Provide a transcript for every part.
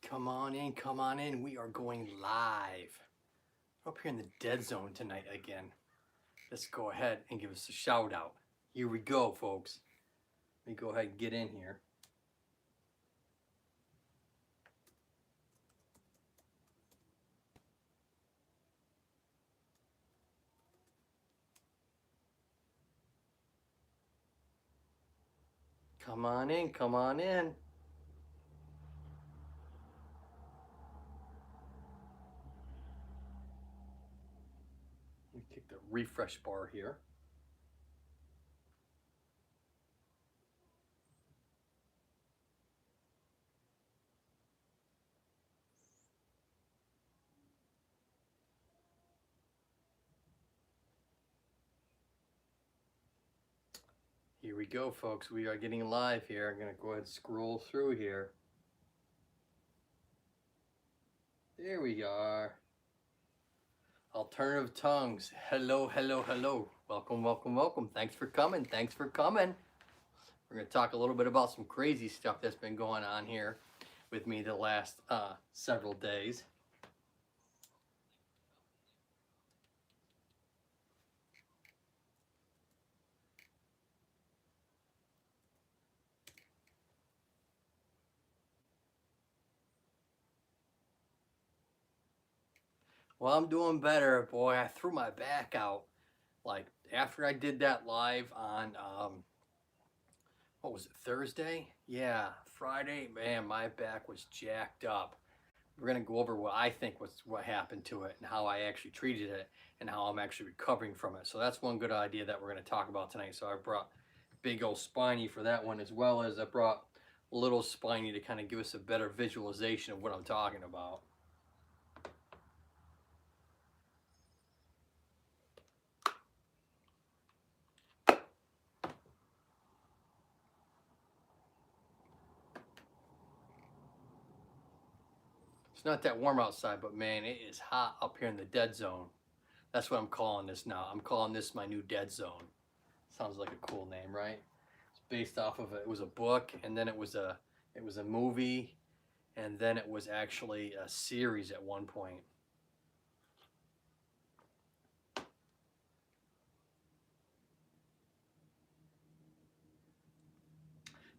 Come on in, come on in. We are going live. We're up here in the dead zone tonight again. Let's go ahead and give us a shout out. Here we go, folks. Let me go ahead and get in here. Come on in, come on in. Let me kick the refresh bar here. Here we go, folks. We are getting live here. I'm going to go ahead and scroll through here. There we are. Alternative Tongues. Hello, hello, hello. Welcome, welcome, welcome. Thanks for coming. Thanks for coming. We're going to talk a little bit about some crazy stuff that's been going on here with me the last several days. Well, I'm doing better, boy. I threw my back out. Like, after I did that live on, what was it, Thursday? Yeah, Friday, man, my back was jacked up. We're going to go over what I think was what happened to it and how I actually treated it and how I'm actually recovering from it. So that's one good idea that we're going to talk about tonight. So I brought big old Spiny for that one, as well as I brought little Spiny to kind of give us a better visualization of what I'm talking about. It's not that warm outside, but man, it is hot up here in the dead zone. That's what I'm calling this now. I'm calling this my new dead zone. Sounds like a cool name, right? It's based off of it was a book, and then it was a movie, and then it was actually a series at one point.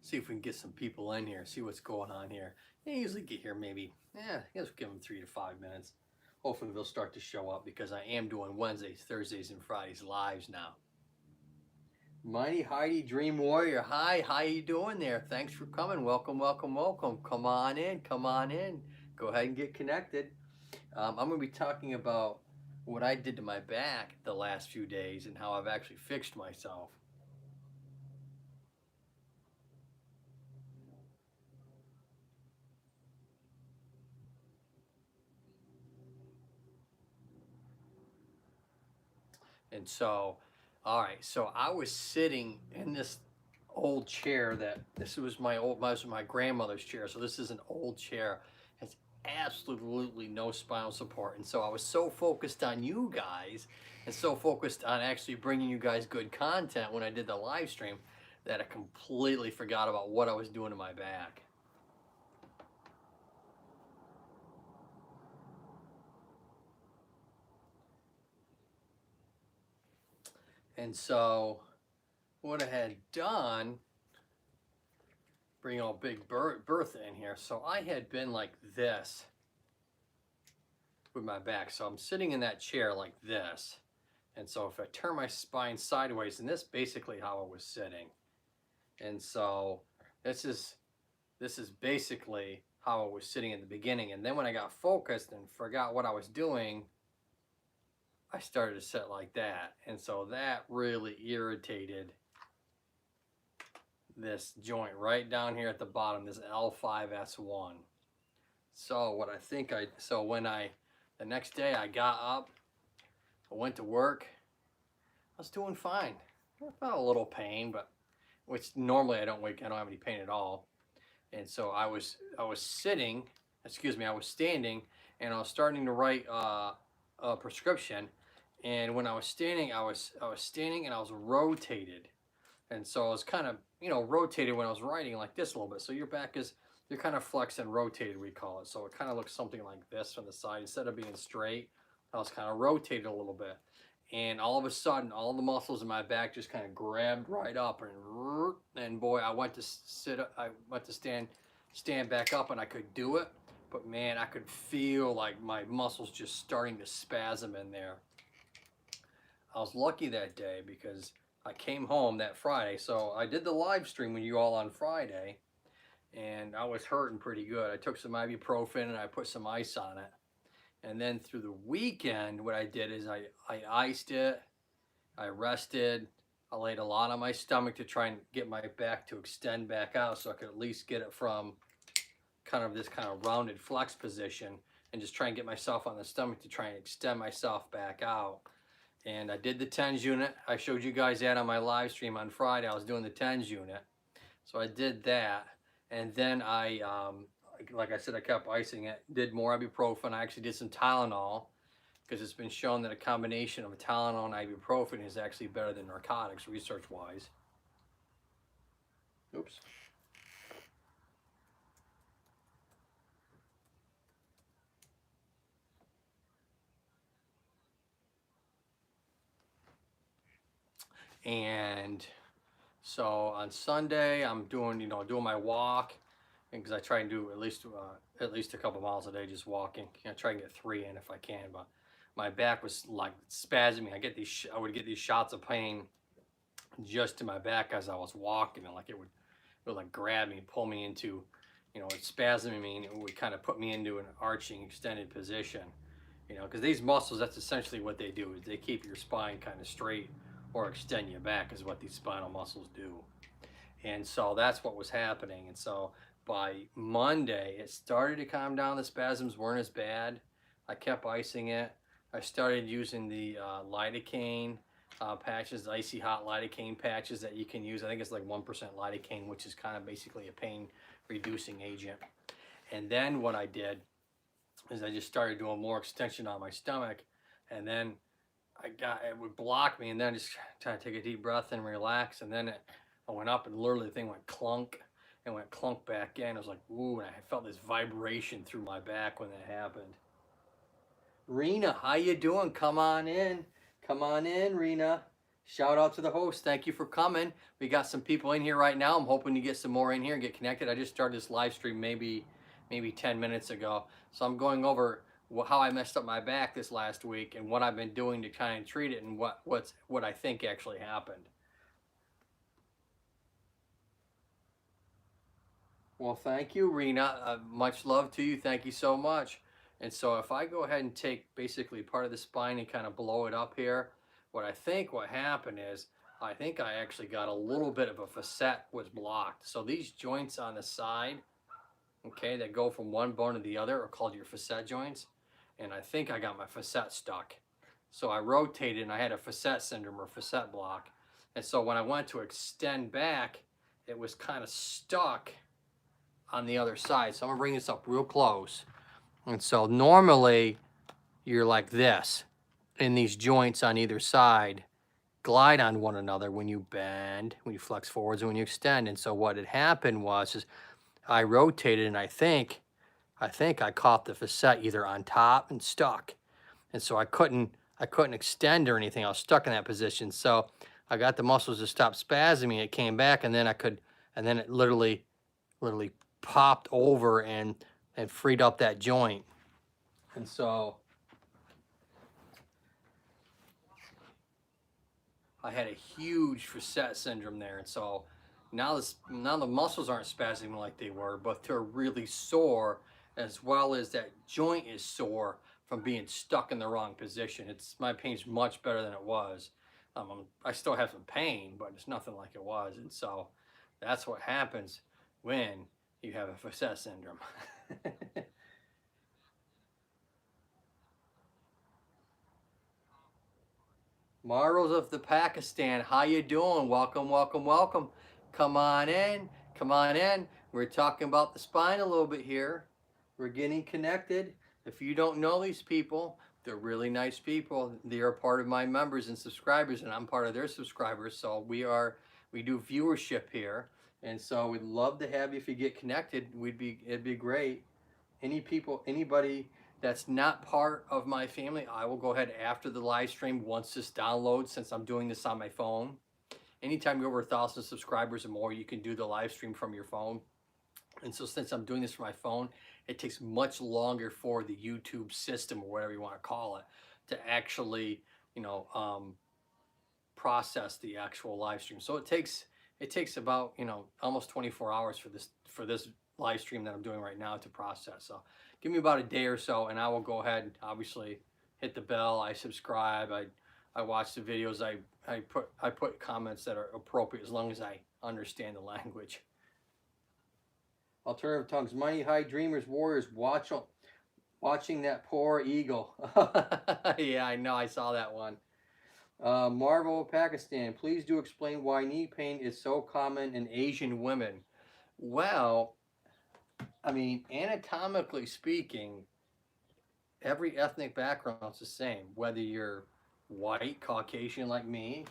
See if we can get some people in here, see what's going on here. They usually get here maybe, let's give them 3 to 5 minutes. Hopefully they'll start to show up because I am doing Wednesdays, Thursdays, and Fridays lives now. Mighty Heidi Dream Warrior, hi, how you doing there? Thanks for coming. Welcome, welcome, welcome. Come on in, come on in. Go ahead and get connected. I'm going to be talking about what I did to my back the last few days and how I've actually fixed myself. And so, all right, so I was sitting in this old chair this was my grandmother's chair. So this is an old chair. Has absolutely no spinal support. And so I was so focused on you guys and so focused on actually bringing you guys good content when I did the live stream that I completely forgot about what I was doing to my back. And so what I had done, bring all Big Bertha in here. So I had been like this with my back. So I'm sitting in that chair like this. And so if I turn my spine sideways, and this is basically how I was sitting. And so this is basically how I was sitting in the beginning. And then when I got focused and forgot what I was doing, I started to sit like that. And so that really irritated this joint right down here at the bottom, this L5S1. So what I think the next day I got up, I went to work, I was doing fine. I felt a little pain, but which normally I don't have any pain at all. And so I was standing, and I was starting to write a prescription. And when I was standing, I was standing and I was rotated. And so I was kind of, rotated when I was writing like this a little bit. So your back is they're kind of flexed and rotated, we call it. So it kind of looks something like this from the side. Instead of being straight, I was kind of rotated a little bit. And all of a sudden, all the muscles in my back just kind of grabbed right up, and boy, I went to stand back up, and I could do it. But man, I could feel like my muscles just starting to spasm in there. I was lucky that day because I came home that Friday. So I did the live stream with you all on Friday, and I was hurting pretty good. I took some ibuprofen and I put some ice on it. And then through the weekend, what I did is I iced it, I rested, I laid a lot on my stomach to try and get my back to extend back out so I could at least get it from kind of this kind of rounded flex position and just try and get myself on the stomach to try and extend myself back out. And I did the TENS unit. I showed you guys that on my live stream on Friday. I was doing the TENS unit. So I did that. And then like I said, I kept icing it, did more ibuprofen. I actually did some Tylenol because it's been shown that a combination of Tylenol and ibuprofen is actually better than narcotics research-wise. Oops. And so on Sunday, I'm doing my walk, because I try and do at least a couple miles a day just walking. Try and get 3 in if I can. But my back was like spasming. I would get these shots of pain just to my back as I was walking, and like it would like grab me, pull me into, it's spasming me, and it would kind of put me into an arching, extended position. Because these muscles, that's essentially what they do, is they keep your spine kind of straight or extend your back, is what these spinal muscles do. And so that's what was happening. And so by Monday, it started to calm down. The spasms weren't as bad. I kept icing it. I started using the lidocaine patches, the icy hot lidocaine patches that you can use. I think it's like 1% lidocaine, which is kind of basically a pain reducing agent. And then what I did is I just started doing more extension on my stomach, and then it would block me, and then just try to take a deep breath and relax, and then I went up, and literally the thing went clunk and went clunk back in. I was like, ooh, and I felt this vibration through my back when that happened. Rena, how you doing? Come on in, Rena. Shout out to the host. Thank you for coming. We got some people in here right now. I'm hoping to get some more in here and get connected. I just started this live stream maybe 10 minutes ago, so I'm going over how I messed up my back this last week and what I've been doing to kind of treat it, and what I think actually happened. Well, thank you, Rena. Much love to you. Thank you so much. And so if I go ahead and take basically part of the spine and kind of blow it up here, what happened is, I think I actually got a little bit of a facet was blocked. So these joints on the side, okay, that go from one bone to the other are called your facet joints. And I think I got my facet stuck. So I rotated, and I had a facet syndrome or facet block. And so when I went to extend back, it was kind of stuck on the other side. So I'm gonna bring this up real close. And so normally you're like this, and these joints on either side glide on one another when you bend, when you flex forwards, and when you extend. And so what had happened was I rotated, and I think I caught the facet either on top and stuck. And so I couldn't extend or anything. I was stuck in that position. So I got the muscles to stop spasming. It came back, and then it literally popped over and freed up that joint. And so I had a huge facet syndrome there. And so now the muscles aren't spasming like they were, but they're really sore, as well as that joint is sore from being stuck in the wrong position. My pain's much better than it was. I still have some pain, but it's nothing like it was. And so that's what happens when you have a facet syndrome. Marlos of the Pakistan, how you doing? Welcome, welcome, welcome. Come on in, come on in. We're talking about the spine a little bit here. We're getting connected. If you don't know these people, they're really nice people. They are part of my members and subscribers, and I'm part of their subscribers. So we do viewership here. And so we'd love to have you if you get connected. It'd be great. Anybody that's not part of my family, I will go ahead after the live stream once this downloads, since I'm doing this on my phone. Anytime you're over 1,000 subscribers or more, you can do the live stream from your phone. And so since I'm doing this from my phone, it takes much longer for the YouTube system, or whatever you want to call it, to actually, process the actual live stream. So it takes about, almost 24 hours for this live stream that I'm doing right now to process. So give me about a day or so, and I will go ahead and obviously hit the bell. I subscribe. I watch the videos. I put comments that are appropriate, as long as I understand the language. Alternative tongues, mighty high dreamers, warriors, watching that poor eagle. Yeah, I know. I saw that one. Marvel Pakistan, please do explain why knee pain is so common in Asian women. Well, I mean, anatomically speaking, every ethnic background is the same. Whether you're white, Caucasian like me,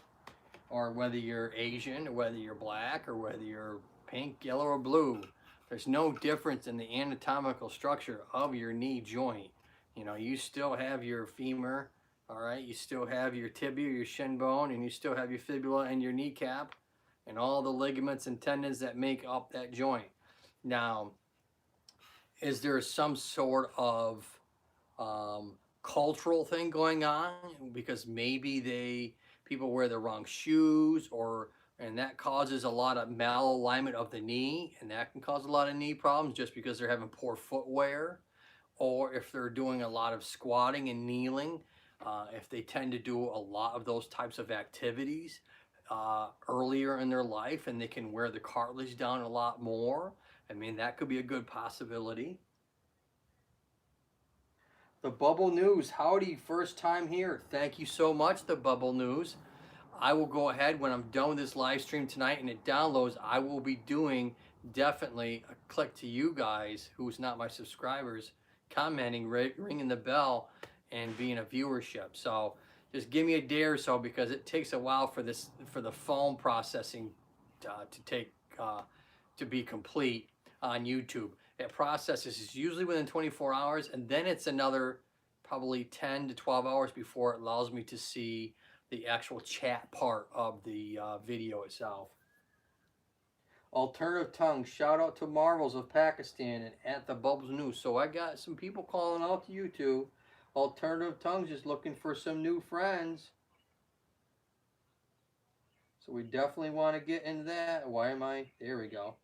or whether you're Asian, or whether you're black, or whether you're pink, yellow, or blue, there's no difference in the anatomical structure of your knee joint. You still have your femur. All right, you still have your tibia, your shin bone, and you still have your fibula and your kneecap, and all the ligaments and tendons that make up that joint. Now, is there some sort of cultural thing going on? Because maybe people wear the wrong shoes, and that causes a lot of malalignment of the knee, and that can cause a lot of knee problems just because they're having poor footwear, or if they're doing a lot of squatting and kneeling. If they tend to do a lot of those types of activities earlier in their life, and they can wear the cartilage down a lot more, I mean, that could be a good possibility. The Bubble News, howdy, first time here. Thank you so much, The Bubble News. I will go ahead when I'm done with this live stream tonight and it downloads. I will be doing definitely a click to you guys, who's not my subscribers, commenting, ringing the bell, and being a viewership. So just give me a day or so, because it takes a while for the phone processing to be complete on YouTube. It processes usually within 24 hours, and then it's another probably 10 to 12 hours before it allows me to see the actual chat part of the video itself. Alternative tongues, shout out to Marvels of Pakistan and at the Bubbles News. So I got some people calling out to YouTube. Alternative tongues is looking for some new friends. So we definitely want to get into that. There we go.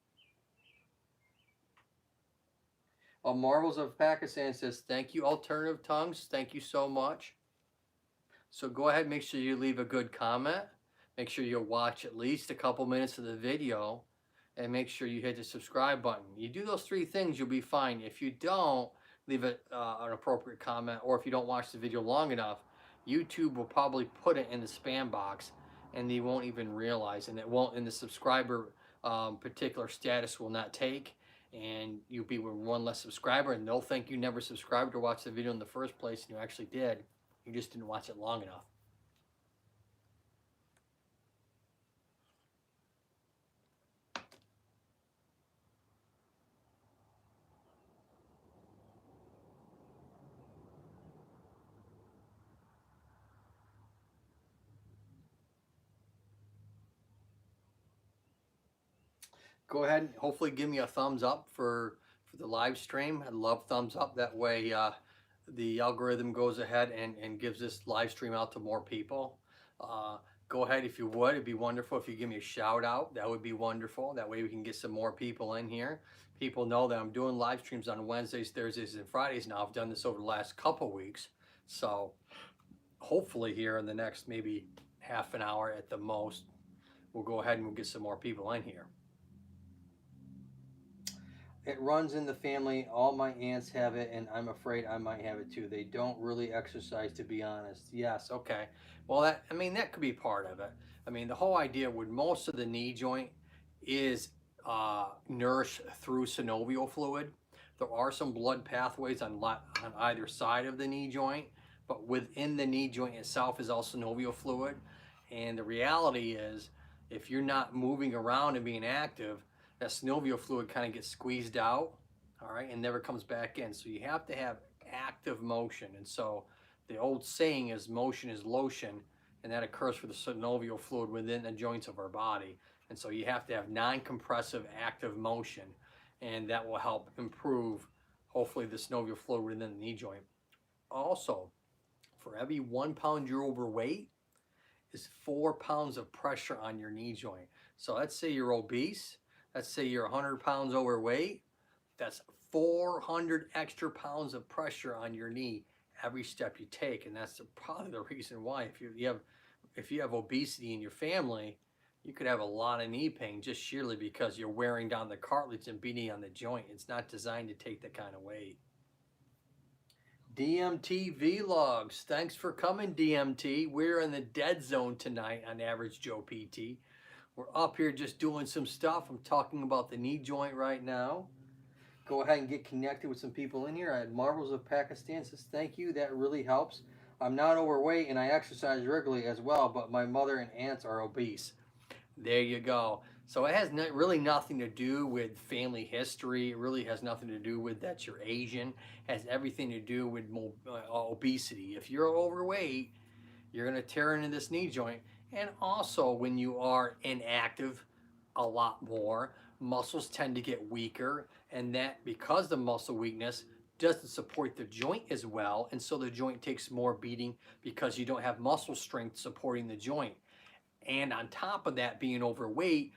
Marvels of Pakistan says, thank you, Alternative Tongues. Thank you so much. So go ahead, make sure you leave a good comment. Make sure you watch at least a couple minutes of the video, and make sure you hit the subscribe button. You do those 3 things, you'll be fine. If you don't, leave an appropriate comment, or if you don't watch the video long enough, YouTube will probably put it in the spam box, and they won't even realize, and it won't, in the subscriber particular status will not take, and you'll be with one less subscriber, and they'll think you never subscribed or watched the video in the first place, and you actually did. You just didn't watch it long enough. Go ahead and hopefully give me a thumbs up for the live stream. I love thumbs up. That way the algorithm goes ahead and gives this live stream out to more people. Go ahead if you would. It'd be wonderful if you give me a shout out. That would be wonderful. That way we can get some more people in here. People know that I'm doing live streams on Wednesdays, Thursdays, and Fridays now. I've done this over the last couple weeks. So hopefully here in the next maybe half an hour at the most, we'll go ahead and we'll get some more people in here. It runs in the family. All my aunts have it, and I'm afraid I might have it too. They don't really exercise, to be honest. Yes, okay. Well, that could be part of it. I mean, the whole idea with most of the knee joint is nourished through synovial fluid. There are some blood pathways on either side of the knee joint, but within the knee joint itself is all synovial fluid. And the reality is, if you're not moving around and being active, that synovial fluid kind of gets squeezed out, all right, and never comes back in. So you have to have active motion. And so the old saying is motion is lotion, and that occurs for the synovial fluid within the joints of our body. And so you have to have non-compressive active motion, and that will help improve, hopefully, the synovial fluid within the knee joint. Also, for every 1 pound you're overweight is 4 pounds of pressure on your knee joint. So let's say you're obese, let's say you're 100 pounds overweight, that's 400 extra pounds of pressure on your knee every step you take. And that's probably the reason why if you have obesity in your family, you could have a lot of knee pain just sheerly because you're wearing down the cartilage and beating on the joint. It's not designed to take that kind of weight. DMT Vlogs. Thanks for coming, DMT. We're in the dead zone tonight on Average Joe PT. We're up here just doing some stuff. I'm talking about the knee joint right now. Go ahead and get connected with some people in here. I had Marvels of Pakistan says, thank you. That really helps. I'm not overweight and I exercise regularly as well, but my mother and aunts are obese. There you go. So it has really nothing to do with family history. It really has nothing to do with that you're Asian. It has everything to do with obesity. If you're overweight, you're going to tear into this knee joint. And also when you are inactive a lot more, muscles tend to get weaker. And that because the muscle weakness doesn't support the joint as well. And so the joint takes more beating because you don't have muscle strength supporting the joint. And on top of that, being overweight,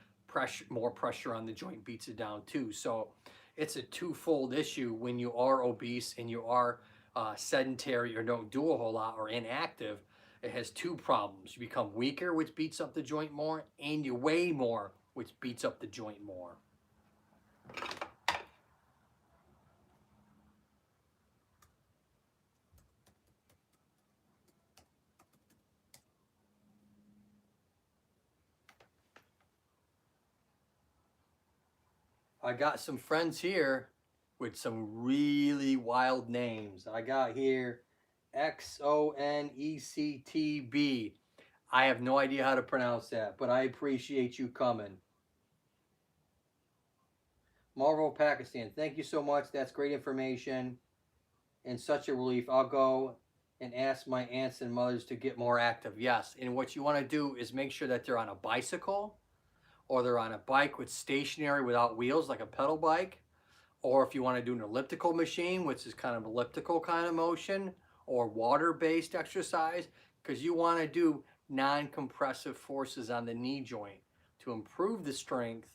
more pressure on the joint beats it down too. So it's a twofold issue when you are obese and you are sedentary or don't do a whole lot or inactive. It has two problems. You become weaker, which beats up the joint more, and you weigh more, which beats up the joint more. I got some friends here with some really wild names. I got here XONECTB. I have no idea how to pronounce that, but I appreciate you coming. Marvel Pakistan, thank you so much. That's great information and such a relief. I'll go and ask my aunts and mothers to get more active. Yes, and what you want to do is make sure that they're on a bicycle, or they're on a bike with stationary without wheels, like a pedal bike, or if you want to do an elliptical machine, which is kind of elliptical kind of motion, or water-based exercise, because you want to do non-compressive forces on the knee joint to improve the strength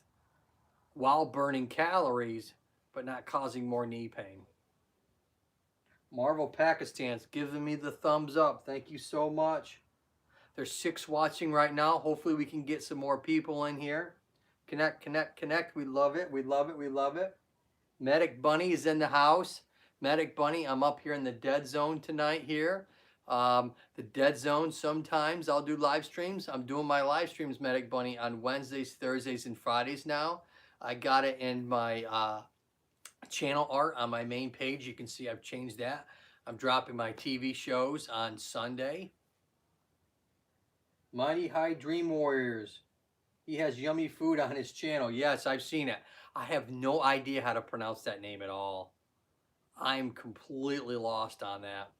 while burning calories, but not causing more knee pain. Marvel Pakistan's giving me the thumbs up. Thank you so much. There's 6 watching right now. Hopefully we can get some more people in here. Connect, connect, connect. We love it. We love it. We love it. Medic Bunny is in the house. Medic Bunny, I'm up here in the dead zone tonight here. The dead zone, sometimes I'll do live streams. I'm doing my live streams, Medic Bunny, on Wednesdays, Thursdays, and Fridays now. I got it in my channel art on my main page. You can see I've changed that. I'm dropping my TV shows on Sunday. Mighty High Dream Warriors. He has yummy food on his channel. Yes, I've seen it. I have no idea how to pronounce that name at all. I'm completely lost on that.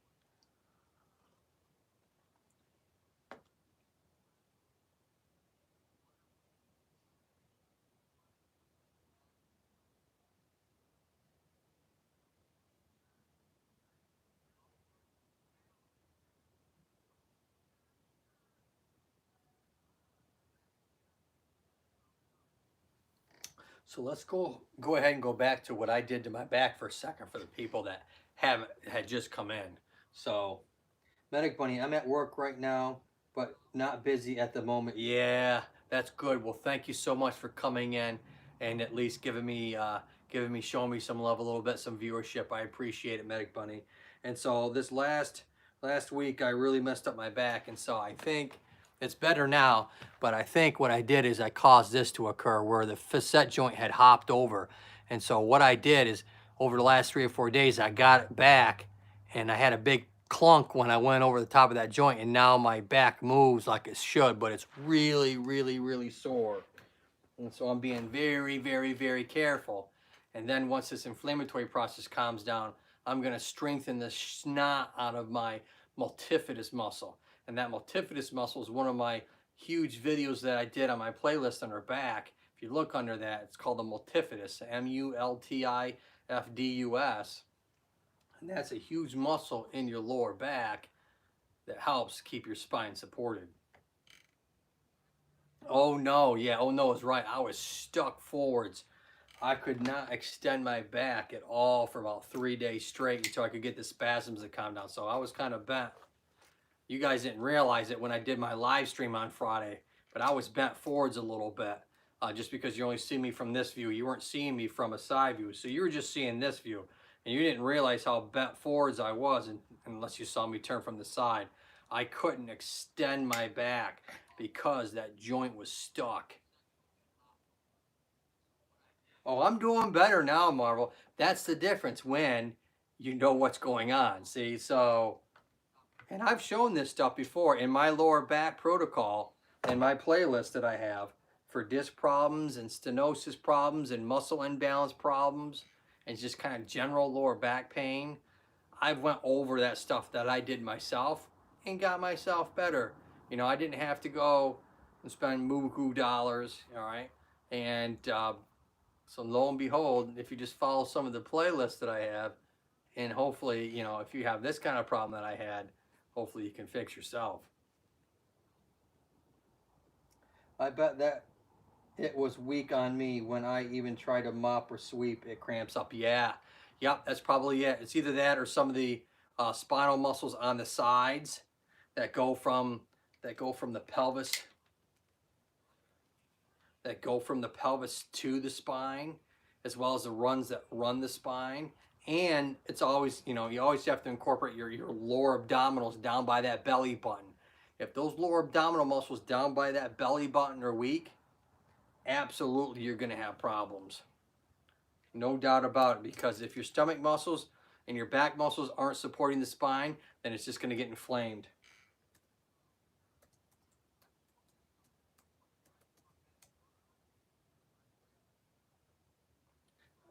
So let's go ahead and go back to what I did to my back for a second for the people that had just come in. So, Medic Bunny, I'm at work right now, but not busy at the moment. Yeah, that's good. Well, thank you so much for coming in and at least showing me some love a little bit, some viewership. I appreciate it, Medic Bunny. And so this last week, I really messed up my back, and so I think it's better now, but I think what I did is I caused this to occur where the facet joint had hopped over. And so what I did is over the last 3 or 4 days, I got it back and I had a big clunk when I went over the top of that joint, and now my back moves like it should, but it's really, really, really sore. And so I'm being very, very, very careful. And then once this inflammatory process calms down, I'm going to strengthen the snot out of my multifidus muscle. And that multifidus muscle is one of my huge videos that I did on my playlist on our back. If you look under that, it's called the multifidus, multifidus. And that's a huge muscle in your lower back that helps keep your spine supported. Oh no, yeah, oh no is right. I was stuck forwards. I could not extend my back at all for about 3 days straight until I could get the spasms to calm down. So I was kind of bent. You guys didn't realize it when I did my live stream on Friday, but I was bent forwards a little bit. Just because you only see me from this view. You weren't seeing me from a side view. So you were just seeing this view. And you didn't realize how bent forwards I was unless you saw me turn from the side. I couldn't extend my back because that joint was stuck. Oh, I'm doing better now, Marvel. That's the difference when you know what's going on. See, so, and I've shown this stuff before in my lower back protocol in my playlist that I have for disc problems and stenosis problems and muscle imbalance problems and just kind of general lower back pain. I've went over that stuff that I did myself and got myself better. You know, I didn't have to go and spend buku dollars, all right? And so lo and behold, if you just follow some of the playlists that I have, and hopefully, you know, if you have this kind of problem that I had, hopefully you can fix yourself. I bet that it was weak on me when I even try to mop or sweep, it cramps up. Yeah, yep, that's probably it. It's either that or some of the spinal muscles on the sides that go from the pelvis to the spine, as well as the runs that run the spine. And it's always, you know, you always have to incorporate your lower abdominals down by that belly button. If those lower abdominal muscles down by that belly button are weak, absolutely you're going to have problems. No doubt about it, because if your stomach muscles and your back muscles aren't supporting the spine, then it's just going to get inflamed.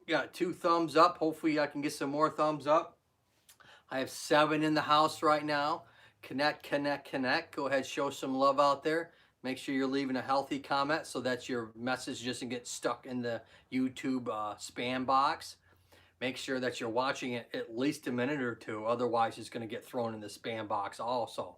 Got 2 thumbs up. Hopefully I can get some more thumbs up. I have 7 in the house right now. Connect, connect, connect. Go ahead, show some love out there. Make sure you're leaving a healthy comment so that your message doesn't get stuck in the YouTube spam box. Make sure that you're watching it at least a minute or 2. Otherwise, it's going to get thrown in the spam box also.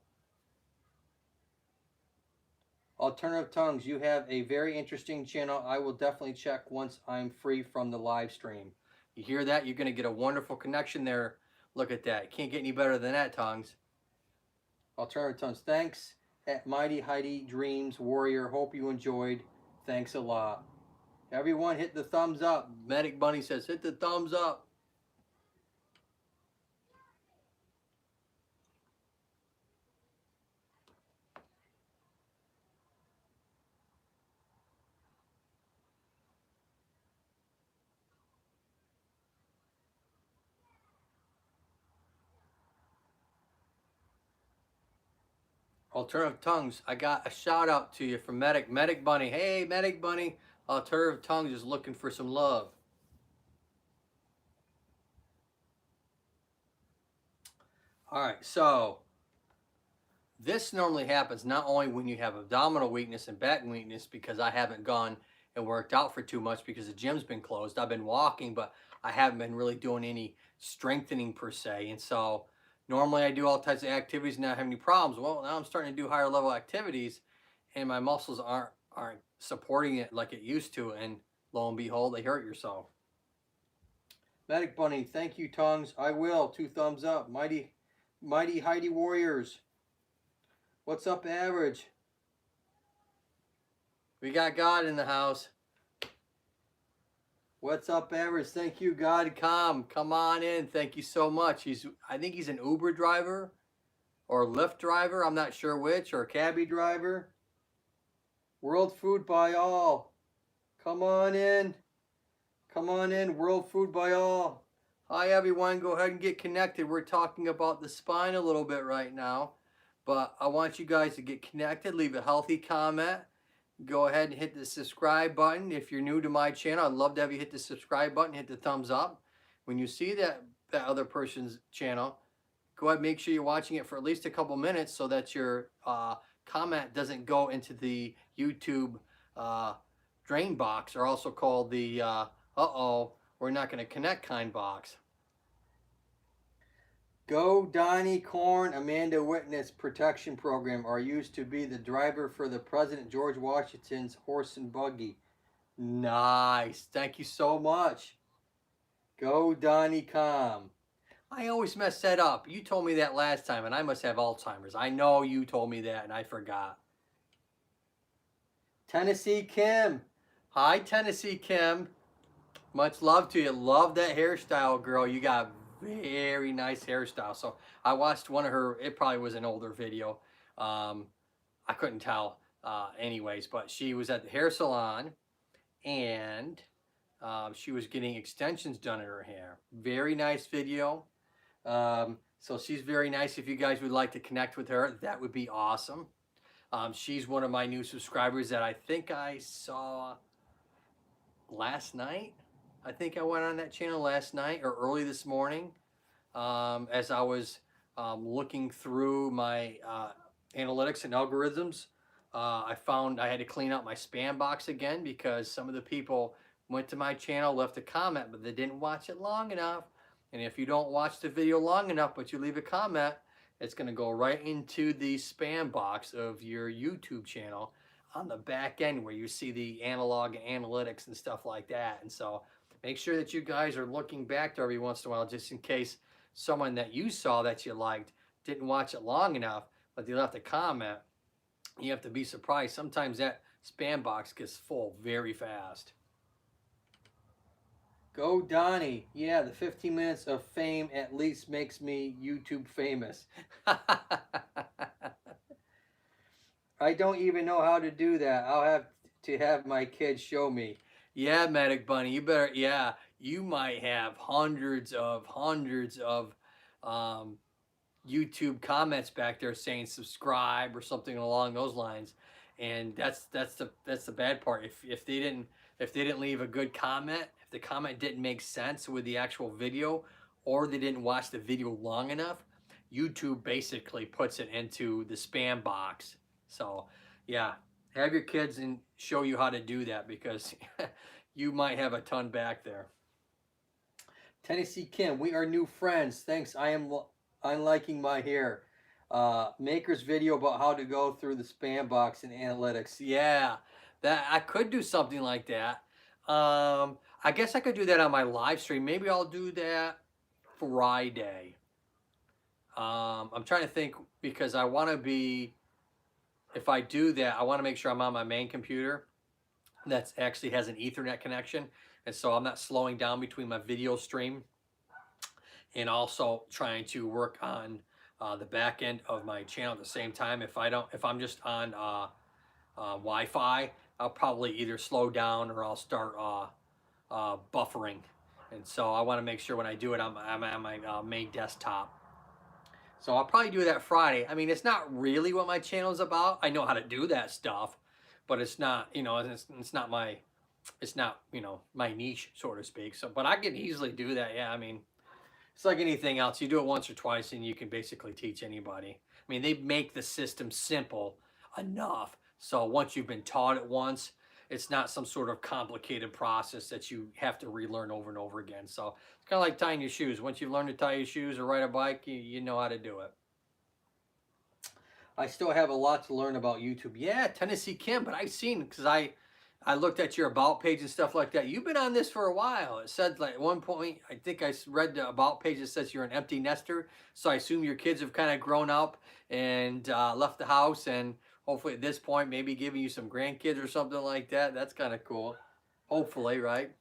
Alternative Tongues, you have a very interesting channel. I will definitely check once I'm free from the live stream. You hear that? You're going to get a wonderful connection there. Look at that. Can't get any better than that, Tongues. Alternative Tongues, thanks at Mighty Heidi Dreams Warrior. Hope you enjoyed. Thanks a lot. Everyone hit the thumbs up. Medic Bunny says hit the thumbs up. Alternative Tongues, I got a shout out to you from Medic Bunny. Hey, Medic Bunny. Alternative Tongues is looking for some love. All right, so this normally happens not only when you have abdominal weakness and back weakness, because I haven't gone and worked out for too much because the gym's been closed. I've been walking, but I haven't been really doing any strengthening per se. And so normally I do all types of activities and not have any problems. Well, now I'm starting to do higher level activities and my muscles aren't supporting it like it used to. And lo and behold, they hurt yourself. Medic Bunny, thank you, Tongues. I will. 2 thumbs up. Mighty Heidi Warriors. What's up, Average? We got God in the house. What's up, Average? Thank you, God. Come on in. Thank you so much. I think he's an Uber driver or Lyft driver. I'm not sure which, or a cabbie driver. World Food by All. Come on in. Come on in. World Food by All. Hi, everyone. Go ahead and get connected. We're talking about the spine a little bit right now. But I want you guys to get connected, leave a healthy comment, go ahead and hit the subscribe button. If you're new to my channel, I'd love to have you hit the subscribe button, hit the thumbs up. When you see that other person's channel, go ahead and make sure you're watching it for at least a couple minutes so that your comment doesn't go into the YouTube drain box, or also called the uh-oh, we're not going to connect kind box. Go Donnie Corn Amanda Witness Protection Program are used to be the driver for the President George Washington's horse and buggy. Nice. Thank you so much. Go Donnie Com. I always mess that up. You told me that last time, and I must have Alzheimer's. I know you told me that, and I forgot. Tennessee Kim. Hi, Tennessee Kim. Much love to you. Love that hairstyle, girl. You got very nice hairstyle. So I watched one of her, it probably was an older video. I couldn't tell anyways, but she was at the hair salon, and she was getting extensions done in her hair. Very nice video. So she's very nice. If you guys would like to connect with her, that would be awesome. She's one of my new subscribers that I think I saw last night. I think I went on that channel last night or early this morning, as I was looking through my analytics and algorithms. I found I had to clean out my spam box again because some of the people went to my channel, left a comment, but they didn't watch it long enough. And if you don't watch the video long enough, but you leave a comment, it's going to go right into the spam box of your YouTube channel on the back end, where you see the analog analytics and stuff like that. And so make sure that you guys are looking back to every once in a while, just in case someone that you saw that you liked didn't watch it long enough, but they left a comment. You have to be surprised. Sometimes that spam box gets full very fast. Go Donnie. Yeah, the 15 minutes of fame at least makes me YouTube famous. I don't even know how to do that. I'll have to have my kids show me. Yeah, Medic Bunny, you better, yeah, you might have hundreds of YouTube comments back there saying subscribe or something along those lines. And that's the bad part. If they didn't leave a good comment, if the comment didn't make sense with the actual video, or they didn't watch the video long enough, YouTube basically puts it into the spam box. So yeah, have your kids and show you how to do that, because you might have a ton back there. Tennessee Kim, we are new friends. Thanks. I'm liking my hair. Maker's video about how to go through the spam box in analytics. Yeah, that I could do something like that. I guess I could do that on my live stream. Maybe I'll do that Friday. I'm trying to think, because I want to be, if I do that, I want to make sure I'm on my main computer that actually has an Ethernet connection, and so I'm not slowing down between my video stream and also trying to work on the back end of my channel at the same time. If I'm just on Wi-Fi, I'll probably either slow down or I'll start buffering. And so I want to make sure when I do it, I'm on my main desktop. So I'll probably do that Friday. I mean, it's not really what my channel is about. I know how to do that stuff, but it's not, you know, it's not my, you know, my niche, so to speak. So, but I can easily do that. Yeah, I mean, it's like anything else. You do it once or twice and you can basically teach anybody. I mean, they make the system simple enough. So once you've been taught it once, it's not some sort of complicated process that you have to relearn over and over again. So it's kind of like tying your shoes. Once you've learned to tie your shoes or ride a bike, you know how to do it. I still have a lot to learn about YouTube. Yeah, Tennessee Kim, but I've seen, because I looked at your about page and stuff like that. You've been on this for a while. It said, like, at one point, I think I read the about page that says you're an empty nester. So I assume your kids have kind of grown up and left the house, and hopefully at this point, maybe giving you some grandkids or something like that. That's kind of cool. Hopefully, right?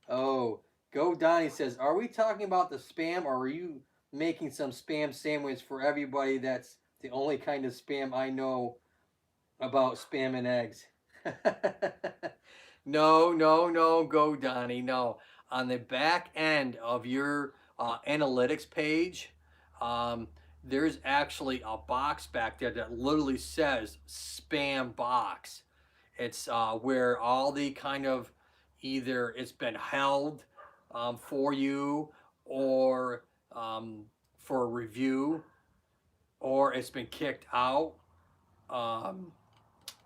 Oh, Go Donnie says, are we talking about the spam, or are you making some spam sandwich for everybody? That's the only kind of spam I know about, spam and eggs. No, Go Donnie, no. On the back end of your analytics page, there's actually a box back there that literally says spam box. It's where all the kind of either it's been held for you or for a review, or it's been kicked out, um,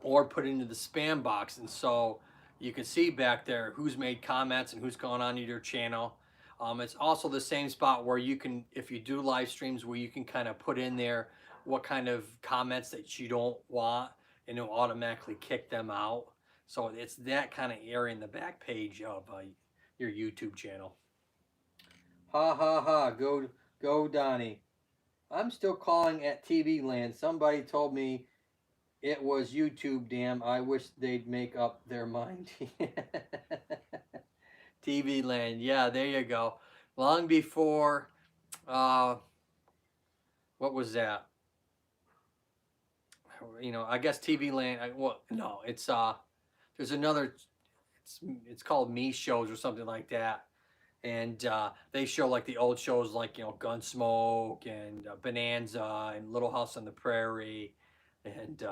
or put into the spam box. And so you can see back there who's made comments and who's gone on to your channel. It's also the same spot where you can, if you do live streams, where you can kind of put in there what kind of comments that you don't want, and it'll automatically kick them out. So it's that kind of area in the back page of your YouTube channel. Ha ha ha, go Donnie. I'm still calling at TV land. Somebody told me it was YouTube, damn. I wish they'd make up their mind. TV land, yeah, there you go. Long before, what was that? You know, I guess TV land, well, no, it's, there's another, it's called Me Shows or something like that. And they show like the old shows like, you know, Gunsmoke and Bonanza and Little House on the Prairie. And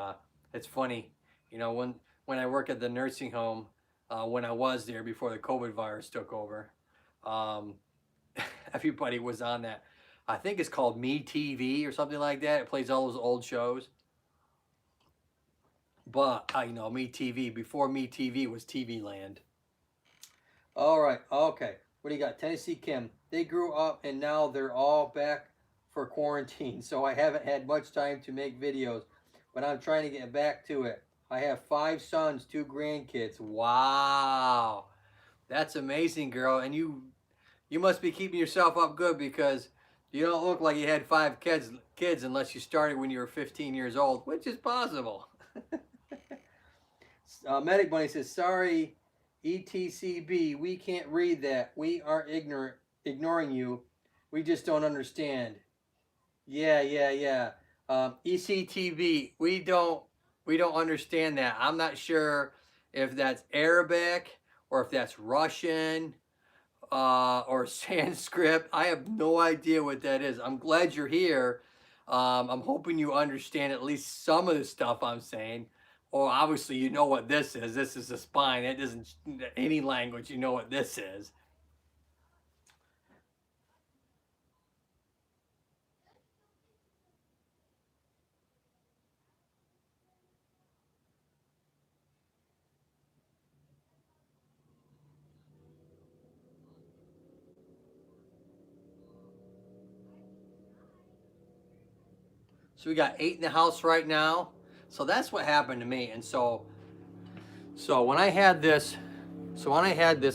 it's funny, you know, when I work at the nursing home, when I was there before the COVID virus took over, everybody was on that. I think it's called Me TV or something like that. It plays all those old shows. But, you know, Me TV, before Me TV was TV Land. All right, okay. What do you got? Tennessee Kim. They grew up and now they're all back for quarantine, so I haven't had much time to make videos, but I'm trying to get back to it. I have 5 sons, 2 grandkids. Wow. That's amazing, girl. And you must be keeping yourself up good, because you don't look like you had 5 kids unless you started when you were 15 years old, which is possible. Medic Bunny says, sorry, ETCB, we can't read that. We aren't ignoring you. We just don't understand. Yeah. ECTB, we don't understand that. I'm not sure if that's Arabic or if that's Russian or Sanskrit. I have no idea what that is. I'm glad you're here. I'm hoping you understand at least some of the stuff I'm saying. Or obviously you know what this is. This is the spine. It isn't any language. You know what this is. So we got 8 in the house right now. So that's what happened to me. And so when I had this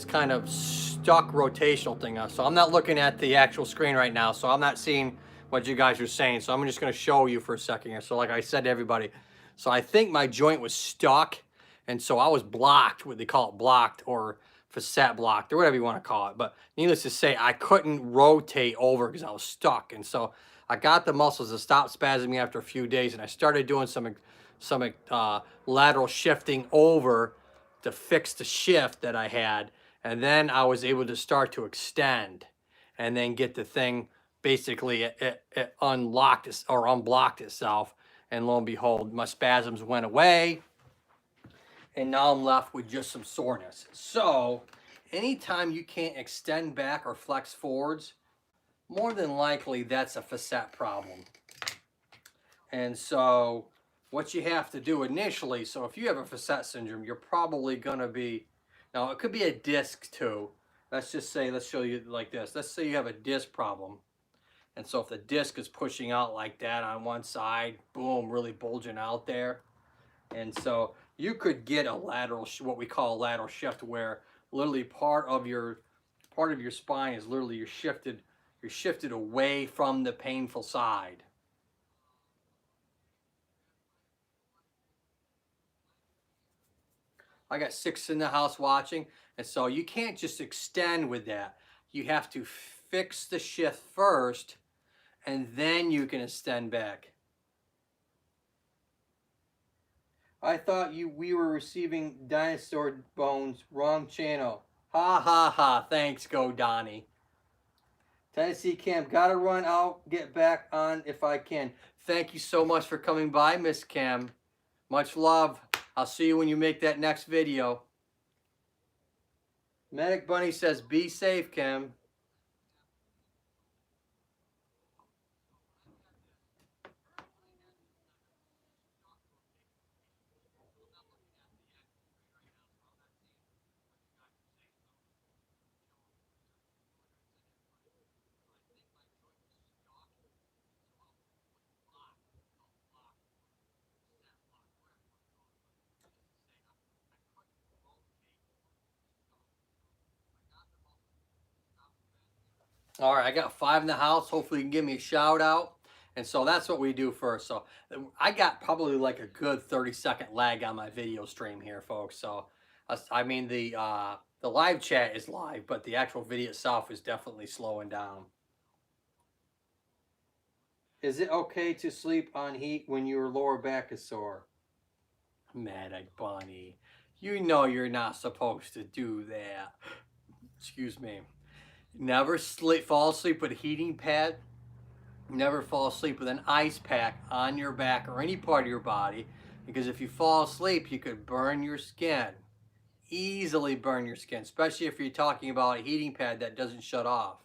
kind of stuck rotational thing on, so I'm not looking at the actual screen right now, so I'm not seeing what you guys are saying. So I'm just going to show you for a second here. So like I said to everybody, so I think my joint was stuck, and so I was blocked, what they call it, blocked or facet blocked or whatever you want to call it. But needless to say, I couldn't rotate over because I was stuck. And so I got the muscles to stop spasming after a few days, and I started doing some lateral shifting over to fix the shift that I had, and then I was able to start to extend and then get the thing, basically it unlocked or unblocked itself, and lo and behold, my spasms went away, and now I'm left with just some soreness. So anytime you can't extend back or flex forwards, more than likely that's a facet problem. And so what you have to do initially, so if you have a facet syndrome, you're probably going to be, now it could be a disc too. Let's just say, let's show you like this. Let's say you have a disc problem. And so if the disc is pushing out like that on one side, boom, really bulging out there. And so you could get a lateral, what we call a lateral shift, where literally part of your spine is literally you're shifted away from the painful side. I got 6 in the house watching, and so you can't just extend with that. You have to fix the shift first, and then you can extend back. I thought we were receiving dinosaur bones. Wrong channel. Ha ha ha. Thanks, go Donnie. Tennessee Cam, gotta run out, get back on if I can. Thank you so much for coming by, Miss Cam. Much love. I'll see you when you make that next video. Medic Bunny says, be safe, Kim. All right, I got 5 in the house. Hopefully you can give me a shout out. And so that's what we do first. So I got probably like a good 30-second lag on my video stream here, folks. So I mean the live chat is live, but the actual video itself is definitely slowing down. Is it okay to sleep on heat when your lower back is sore? Medic Bunny, you know you're not supposed to do that. Excuse me. Never fall asleep with a heating pad. Never fall asleep with an ice pack on your back or any part of your body, because if you fall asleep, you could burn your skin. Easily burn your skin, especially if you're talking about a heating pad that doesn't shut off.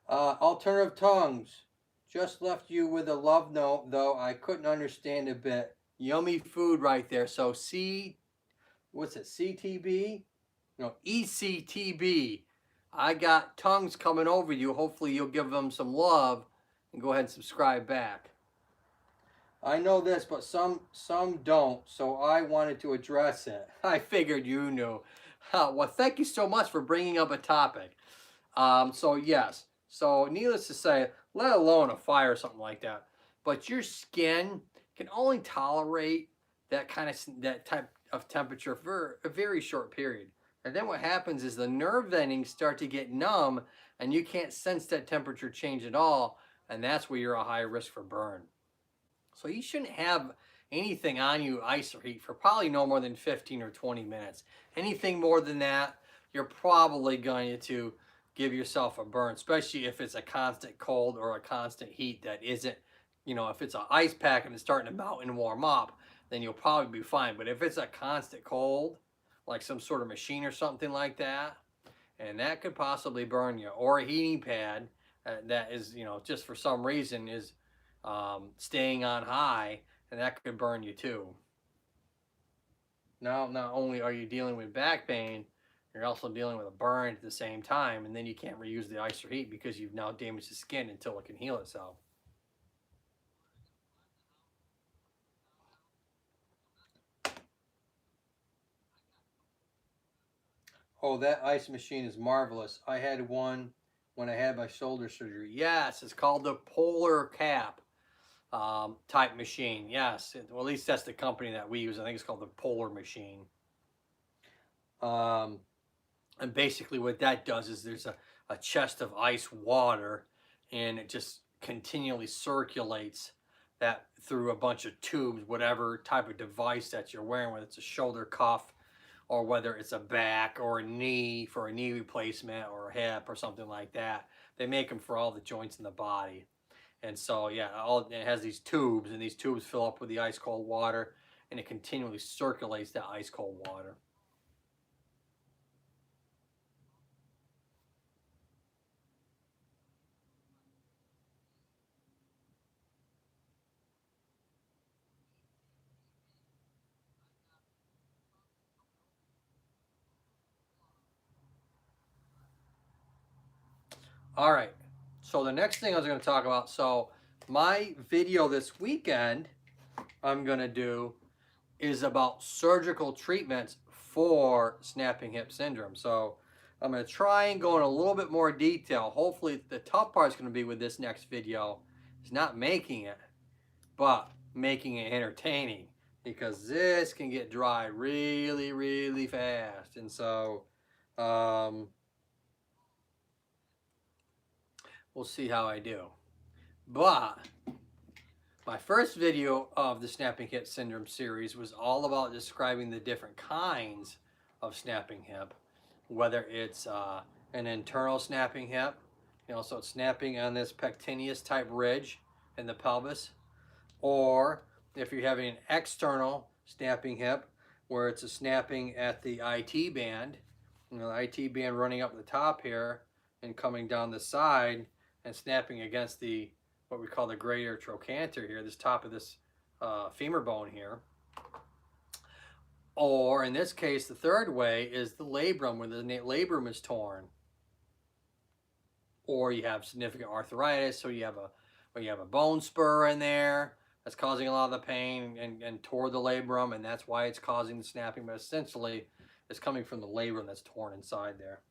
Alternative tongues. Just left you with a love note, though I couldn't understand a bit. Yummy food right there. So what's it, CTB? No, ECTB. I got tongues coming over you. Hopefully you'll give them some love and go ahead and subscribe back. I know this, but some don't, so I wanted to address it. I figured you knew. Well, thank you so much for bringing up a topic. So yes, so needless to say, let alone a fire or something like that, but your skin can only tolerate that type of temperature for a very short period. And then what happens is the nerve endings start to get numb and you can't sense that temperature change at all. And that's where you're a high risk for burn. So you shouldn't have anything on you, ice or heat, for probably no more than 15 or 20 minutes. Anything more than that, you're probably going to give yourself a burn, especially if it's a constant cold or a constant heat that isn't, if it's an ice pack and it's starting to melt and warm up, then you'll probably be fine. But if it's a constant cold, like some sort of machine or something like that, and that could possibly burn you, or a heating pad that is, just for some reason is staying on high, and that could burn you too. Now, not only are you dealing with back pain, you're also dealing with a burn at the same time, and then you can't reuse the ice or heat because you've now damaged the skin until it can heal itself. Oh, that ice machine is marvelous. I had one when I had my shoulder surgery. Yes, it's called the Polar Cap type machine. Yes, well, at least that's the company that we use. I think it's called the Polar Machine. And basically what that does is there's a chest of ice water, and it just continually circulates that through a bunch of tubes, whatever type of device that you're wearing, whether it's a shoulder cuff or whether it's a back or a knee for a knee replacement or a hip or something like that. They make them for all the joints in the body. And so, yeah, it has these tubes, and these tubes fill up with the ice cold water, and it continually circulates that ice cold water. All right, so the next thing I was going to talk about, so my video this weekend I'm going to do is about surgical treatments for snapping hip syndrome. So I'm going to try and go in a little bit more detail. Hopefully the tough part is going to be with this next video is not making it, but making it entertaining, because this can get dry really, really fast. And so we'll see how I do. But my first video of the snapping hip syndrome series was all about describing the different kinds of snapping hip, whether it's an internal snapping hip, so it's snapping on this pectineus type ridge in the pelvis, or if you're having an external snapping hip, where it's a snapping at the IT band, you know, the IT band running up the top here and coming down the side and snapping against the what we call the greater trochanter here, this top of this femur bone here. Or in this case, the third way is the labrum, where the labrum is torn. Or you have significant arthritis, so you have a bone spur in there that's causing a lot of the pain and tore the labrum, and that's why it's causing the snapping. But essentially, it's coming from the labrum that's torn inside there.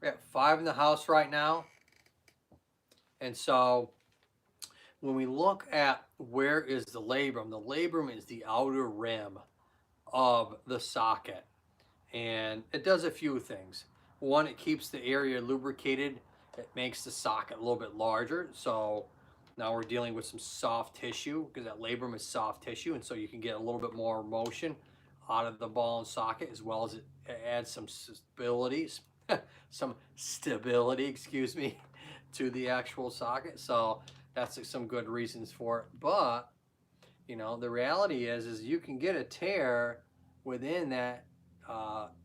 We have 5 in the house right now. And so when we look at where is the labrum is the outer rim of the socket. And it does a few things. One, it keeps the area lubricated. It makes the socket a little bit larger. So now we're dealing with some soft tissue, because that labrum is soft tissue. And so you can get a little bit more motion out of the ball and socket, as well as it adds some stability, excuse me, to the actual socket. So that's some good reasons for it. But, you know, the reality is you can get a tear within that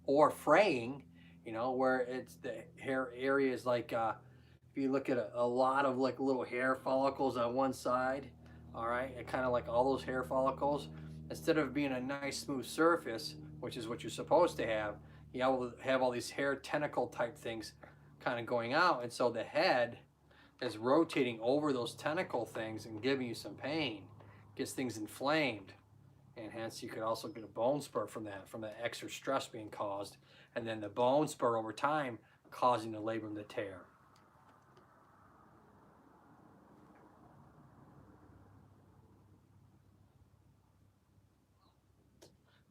or fraying, you know, where it's the hair areas like if you look at a lot of like little hair follicles on one side, all right, and kind of like all those hair follicles, instead of being a nice smooth surface, which is what you're supposed to have, you have all these hair tentacle type things kind of going out, and so the head is rotating over those tentacle things and giving you some pain, gets things inflamed. And hence you could also get a bone spur from that extra stress being caused, and then the bone spur over time causing the labrum to tear.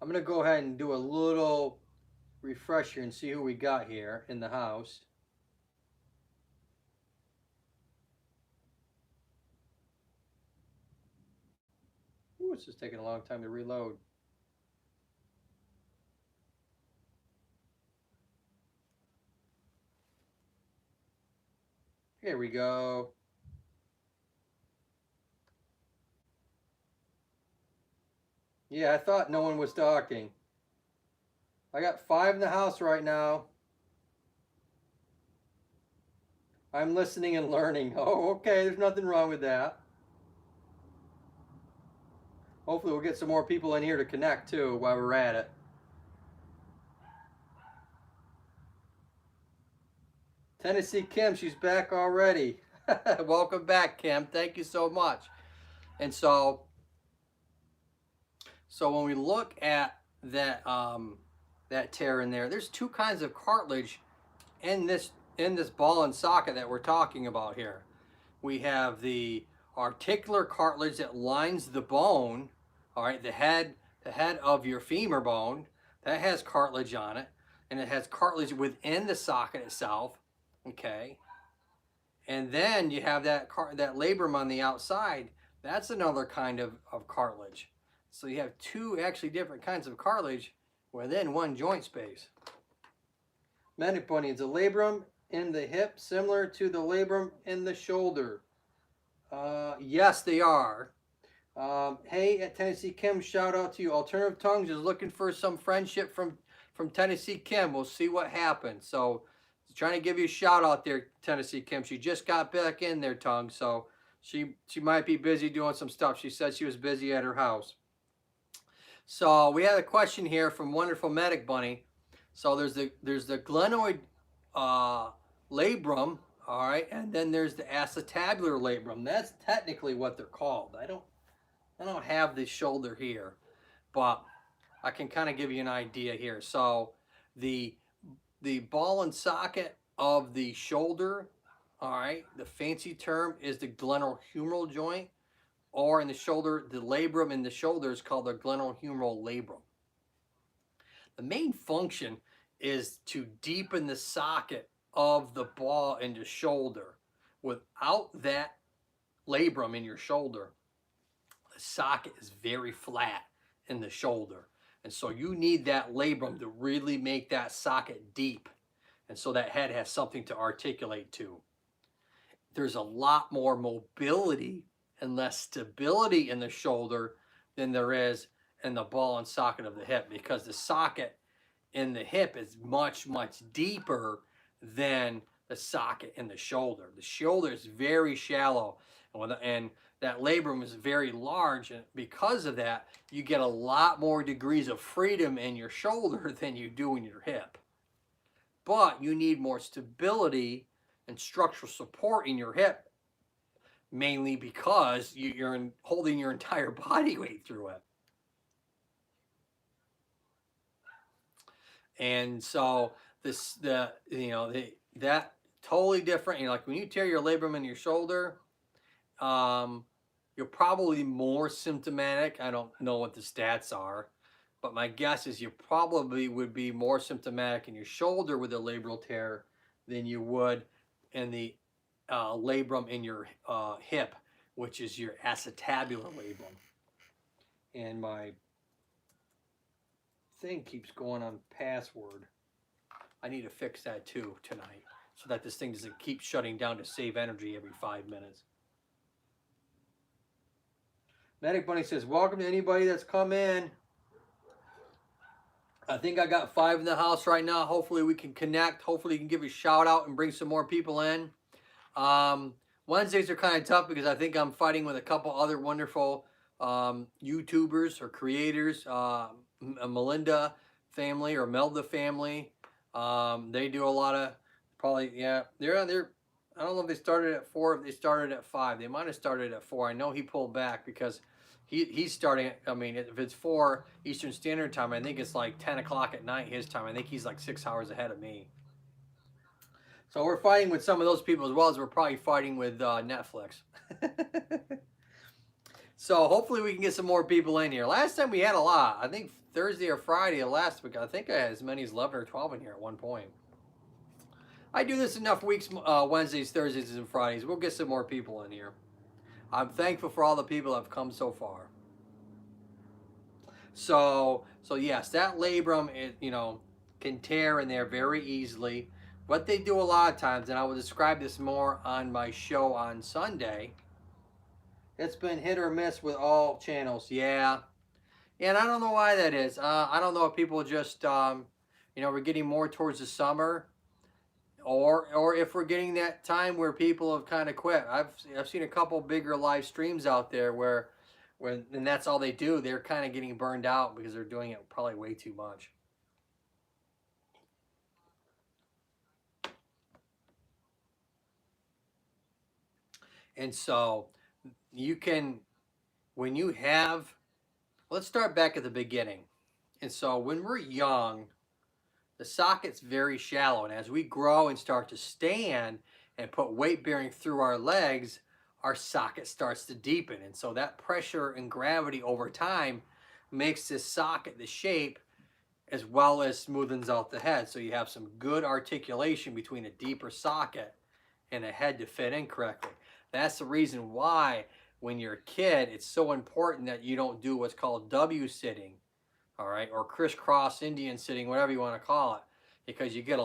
I'm going to go ahead and do a little refresher and see who we got here in the house. Ooh, it's just taking a long time to reload. Here we go. Yeah, I thought no one was talking. I got 5 in the house right now. I'm listening and learning. Oh, okay, there's nothing wrong with that. Hopefully we'll get some more people in here to connect too while we're at it. Tennessee Kim, she's back already. Welcome back, Kim. Thank you so much. And so when we look at that that tear in there, there's 2 kinds of cartilage in this ball and socket that we're talking about here. We have the articular cartilage that lines the bone, all right, the head of your femur bone, that has cartilage on it, and it has cartilage within the socket itself, okay? And then you have that labrum on the outside. That's another kind of cartilage. So you have 2 actually different kinds of cartilage within one joint space. Manic Bunny, is the labrum in the hip similar to the labrum in the shoulder? Yes, they are. Hey, at Tennessee Kim, shout out to you. Alternative Tongues is looking for some friendship from Tennessee Kim. We'll see what happens. So trying to give you a shout out there, Tennessee Kim. She just got back in there, Tongue. So she might be busy doing some stuff. She said she was busy at her house. So we had a question here from Wonderful Medic Bunny. So there's the glenoid labrum, all right, and then there's the acetabular labrum. That's technically what they're called. I don't have the shoulder here, but I can kind of give you an idea here. So the ball and socket of the shoulder, all right, the fancy term is the glenohumeral joint, or in the shoulder, the labrum in the shoulder is called the glenohumeral labrum. The main function is to deepen the socket of the ball into shoulder. Without that labrum in your shoulder, the socket is very flat in the shoulder. And so you need that labrum to really make that socket deep. And so that head has something to articulate to. There's a lot more mobility and less stability in the shoulder than there is in the ball and socket of the hip, because the socket in the hip is much, much deeper than the socket in the shoulder. The shoulder is very shallow, and that labrum is very large, and because of that, you get a lot more degrees of freedom in your shoulder than you do in your hip. But you need more stability and structural support in your hip, mainly because you're holding your entire body weight through it. And so that totally different. Like when you tear your labrum in your shoulder, you're probably more symptomatic. I don't know what the stats are, but my guess is you probably would be more symptomatic in your shoulder with a labral tear than you would in the labrum in your hip, which is your acetabular labrum. And my thing keeps going on password. I need to fix that too tonight, so that this thing doesn't keep shutting down to save energy every 5 minutes. Medic Bunny says, welcome to anybody that's come in. I think I got 5 in the house right now. Hopefully we can connect. Hopefully you can give a shout out and bring some more people in. Wednesdays are kind of tough because I think I'm fighting with a couple other wonderful YouTubers or creators. Melinda family or Melda family. They do a lot of probably, yeah, they're I don't know if they started at 4, if they started at 5. They might have started at 4. I know he pulled back because he's starting, I mean, if it's 4 Eastern Standard Time, I think it's like 10 o'clock at night his time. I think he's like 6 hours ahead of me. So we're fighting with some of those people as well as we're probably fighting with Netflix. So hopefully we can get some more people in here. Last time we had a lot. I think Thursday or Friday of last week, I think I had as many as 11 or 12 in here at one point. I do this enough weeks, Wednesdays, Thursdays, and Fridays. We'll get some more people in here. I'm thankful for all the people that have come so far. So yes, that labrum, can tear in there very easily. What they do a lot of times, and I will describe this more on my show on Sunday. It's been hit or miss with all channels, yeah. And I don't know why that is. I don't know if people just, we're getting more towards the summer, or if we're getting that time where people have kind of quit. I've seen a couple bigger live streams out there where and that's all they do. They're kind of getting burned out because they're doing it probably way too much. And so you can, when you have, let's start back at the beginning. And so when we're young, the socket's very shallow. And as we grow and start to stand and put weight bearing through our legs, our socket starts to deepen. And so that pressure and gravity over time makes this socket the shape, as well as smoothens out the head. So you have some good articulation between a deeper socket and a head to fit in correctly. That's the reason why when you're a kid, it's so important that you don't do what's called W sitting, all right, or crisscross Indian sitting, whatever you want to call it, because you get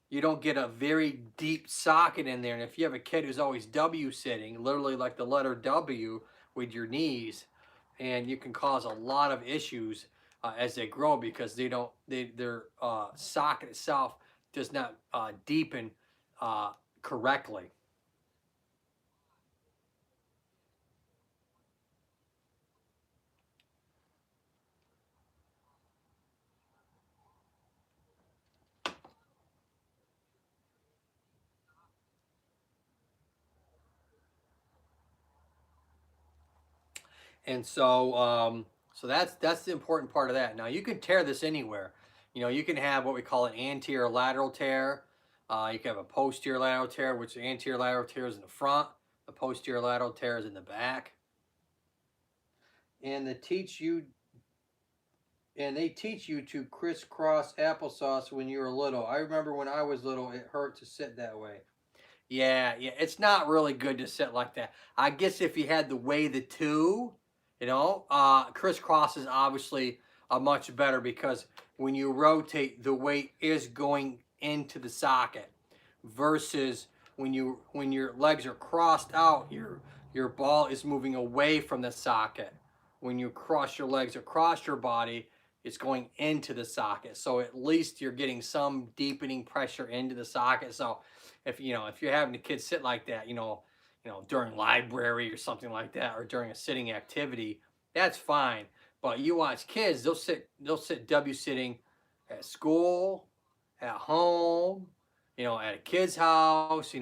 you don't get a very deep socket in there. And if you have a kid who's always W sitting, literally like the letter W with your knees, and you can cause a lot of issues as they grow, because their socket itself does not deepen correctly. And so that's the important part of that. Now you can tear this anywhere. You can have what we call an anterior lateral tear. You can have a posterior lateral tear, which the anterior lateral tear is in the front. The posterior lateral tear is in the back. And they teach you to crisscross applesauce when you were little. I remember when I was little, it hurt to sit that way. Yeah, yeah, it's not really good to sit like that. I guess if you had to weigh the two, crisscross is obviously a much better because when you rotate, the weight is going into the socket versus when your legs are crossed out, your ball is moving away from the socket. When you cross your legs across your body, it's going into the socket. So at least you're getting some deepening pressure into the socket. So if you're having the kids sit like that, during library or something like that, or during a sitting activity, that's fine. But you watch kids, they'll sit W sitting at school, at home, at a kid's house,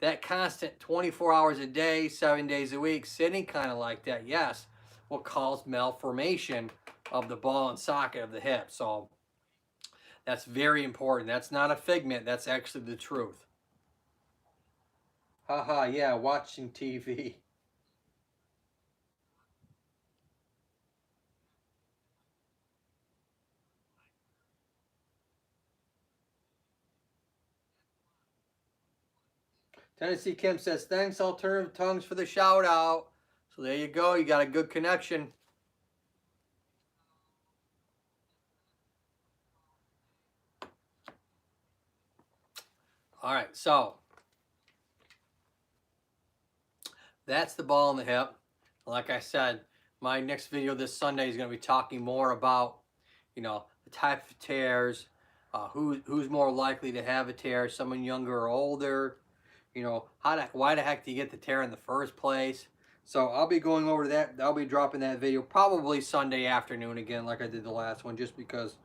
that constant 24 hours a day, 7 days a week, sitting kind of like that, yes, will cause malformation of the ball and socket of the hip. So that's very important. That's not a figment, that's actually the truth. Haha, yeah, watching TV. Tennessee Kim says, thanks, Alternative Tongues, for the shout out. So there you go. You got a good connection. All right, so that's the ball in the hip. Like I said, my next video this Sunday is going to be talking more about, the type of tears, who's more likely to have a tear, someone younger or older, why the heck do you get the tear in the first place? So I'll be going over that. I'll be dropping that video probably Sunday afternoon again, like I did the last one, just because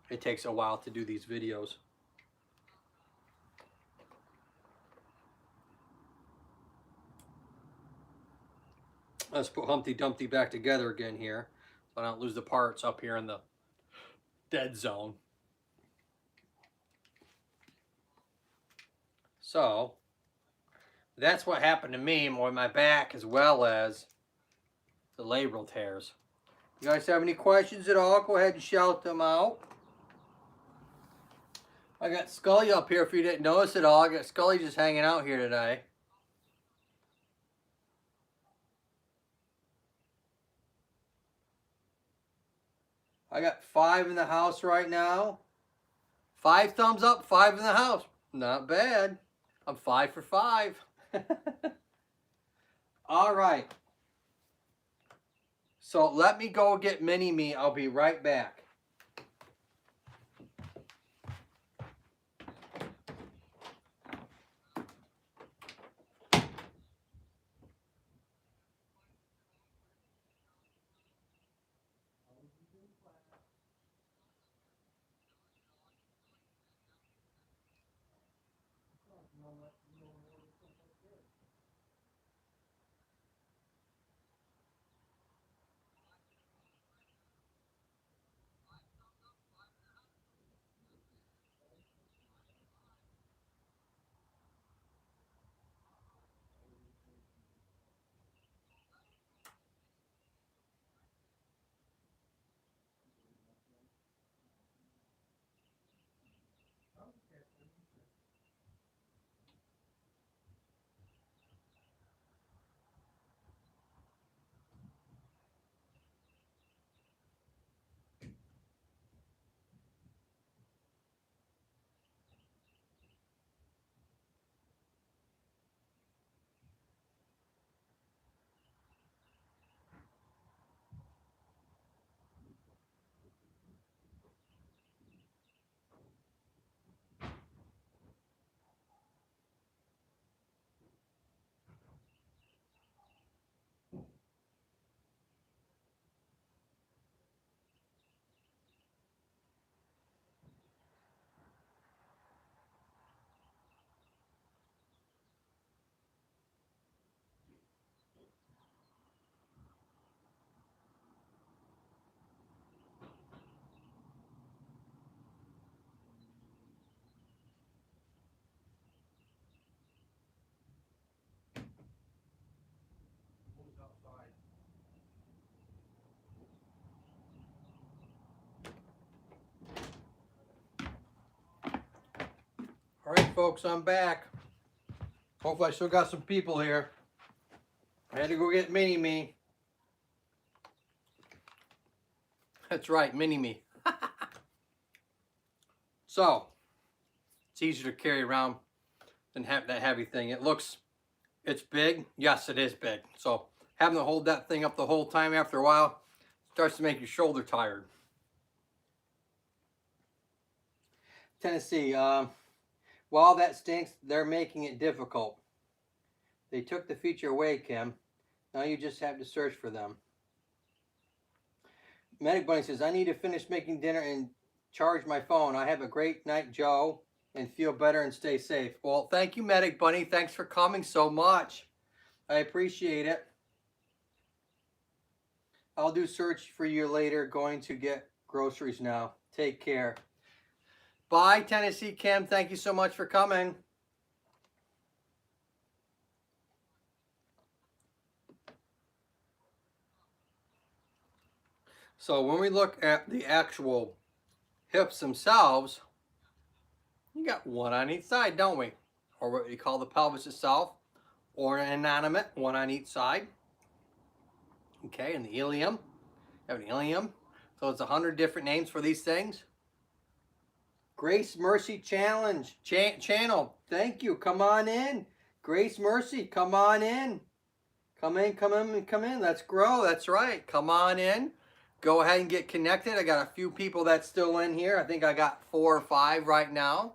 it takes a while to do these videos. Let's put Humpty Dumpty back together again here, so I don't lose the parts up here in the dead zone. So that's what happened to me with my back as well as the labral tears. You guys have any questions at all? Go ahead and shout them out. I got Scully up here if you didn't notice it all. I got Scully just hanging out here today. I got 5 in the house right now. 5 thumbs up, 5 in the house. Not bad. I'm 5 for 5. All right. So let me go get Mini-Me. I'll be right back. All right, folks, I'm back. Hopefully I still got some people here. I had to go get Mini-Me. That's right, Mini-Me. So, it's easier to carry around than have that heavy thing. It's big. Yes, it is big. So, having to hold that thing up the whole time after a while starts to make your shoulder tired. Tennessee, while that stinks, they're making it difficult. They took the feature away, Kim. Now you just have to search for them. Medic Bunny says, I need to finish making dinner and charge my phone. I have a great night, Joe, and feel better and stay safe. Well, thank you, Medic Bunny. Thanks for coming so much. I appreciate it. I'll do search for you later. Going to get groceries now. Take care. Bye, Tennessee Kim. Thank you so much for coming. So when we look at the actual hips themselves, you got one on each side, don't we? Or what we call the pelvis itself, or an inanimate, one on each side. Okay, and the ilium. You have an ilium. So it's 100 different names for these things. Grace Mercy Challenge channel. Thank you. Come on in. Grace Mercy, come on in. Come in, come in, come in. Let's grow. That's right. Come on in. Go ahead and get connected. I got a few people that's still in here. I think I got 4 or 5 right now.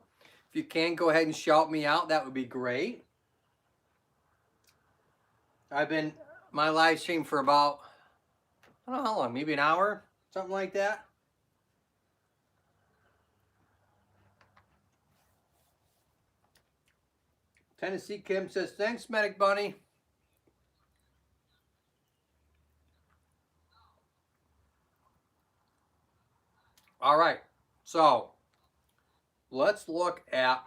If you can, go ahead and shout me out. That would be great. I've been my live stream for about, I don't know how long, maybe an hour, something like that. Tennessee Kim says, thanks, Medic Bunny. All right, so let's look at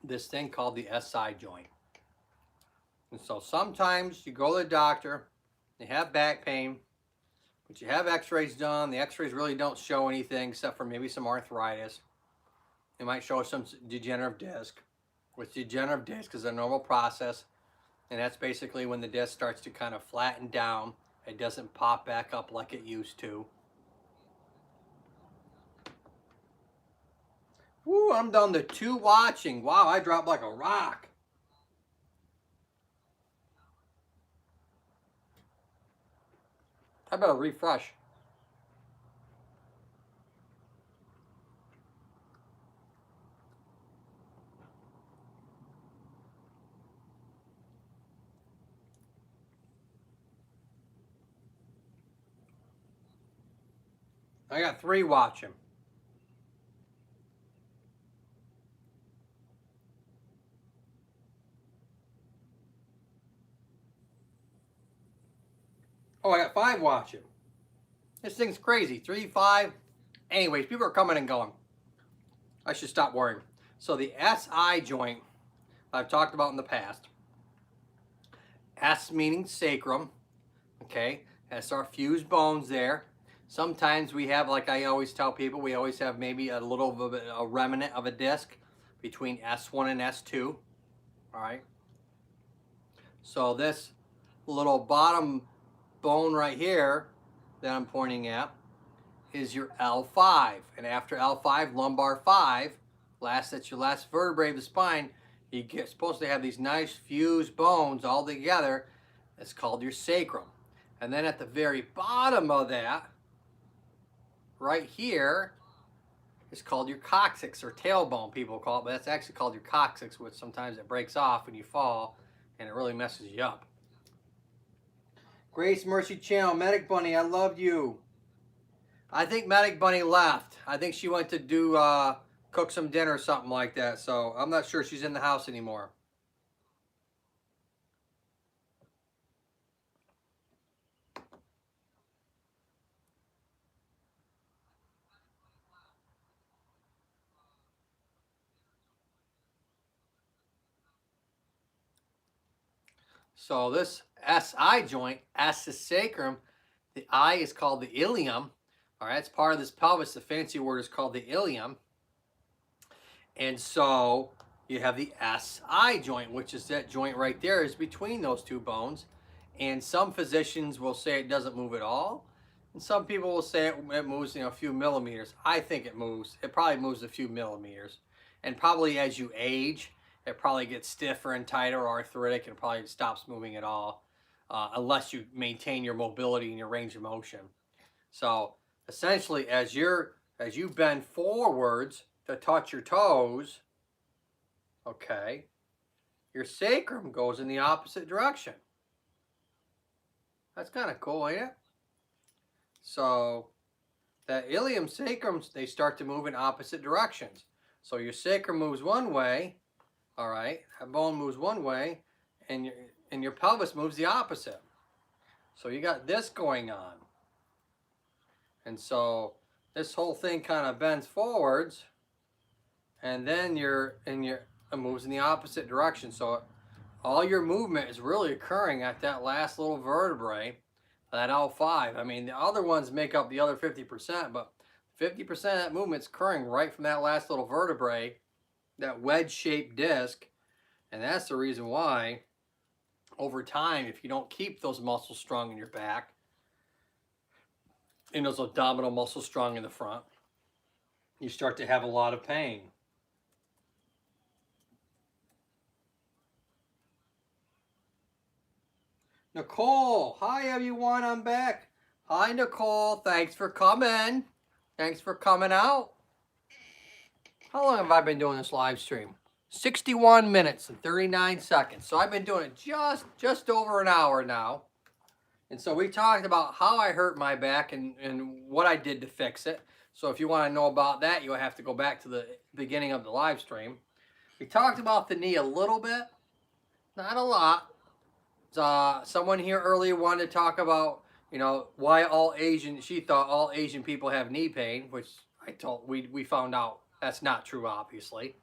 this thing called the SI joint. And so sometimes you go to the doctor, you have back pain, but you have x-rays done. The x-rays really don't show anything except for maybe some arthritis. It might show some degenerative disc, which degenerative disc is a normal process. And that's basically when the disc starts to kind of flatten down. It doesn't pop back up like it used to. Woo, I'm down to 2 watching. Wow, I dropped like a rock. I better refresh. I got 3 watching. Oh, I got 5 watching. This thing's crazy. 3, 5. Anyways, people are coming and going. I should stop worrying. So the SI joint, I've talked about in the past. S meaning sacrum. Okay, that's our fused bones there. Sometimes we have, like I always tell people, we always have maybe a little bit of a remnant of a disc between S1 and S2. All right. So this little bottom bone right here that I'm pointing at is your L5. And after L5, lumbar 5, that's your last vertebrae of the spine, you're supposed to have these nice fused bones all together. It's called your sacrum. And then at the very bottom of that, right here, is called your coccyx, or tailbone, people call it, but that's actually called your coccyx, which sometimes it breaks off when you fall, and it really messes you up. Grace Mercy Channel, Medic Bunny, I love you. I think Medic Bunny left. I think she went to do cook some dinner or something like that, so I'm not sure she's in the house anymore. So this SI joint, S is sacrum, the I is called the ilium. All right, it's part of this pelvis. The fancy word is called the ilium. And so you have the SI joint, which is that joint right there is between those two bones. And some physicians will say it doesn't move at all. And some people will say it moves, a few millimeters. I think it moves. It probably moves a few millimeters. And probably as you age, it probably gets stiffer and tighter or arthritic and probably stops moving at all, unless you maintain your mobility and your range of motion. So essentially, as you bend forwards to touch your toes, okay, your sacrum goes in the opposite direction. That's kind of cool, ain't it? So the ilium sacrums, they start to move in opposite directions. So your sacrum moves one way, all right, that bone moves one way, and your pelvis moves the opposite. So you got this going on. And so this whole thing kind of bends forwards, and then it moves in the opposite direction. So all your movement is really occurring at that last little vertebrae, that L5. I mean, the other ones make up the other 50%, but 50% of that movement's occurring right from that last little vertebrae, that wedge-shaped disc. And that's the reason why, over time, if you don't keep those muscles strong in your back, and those abdominal muscles strong in the front, you start to have a lot of pain. Nicole, hi everyone, I'm back. Hi Nicole, thanks for coming. Thanks for coming out. How long have I been doing this live stream? 61 minutes and 39 seconds. So I've been doing it just over an hour now. And so we talked about how I hurt my back and what I did to fix it. So if you want to know about that, you'll have to go back to the beginning of the live stream. We talked about the knee a little bit, not a lot. Someone here earlier wanted to talk about, why she thought all Asian people have knee pain, which we found out that's not true, obviously.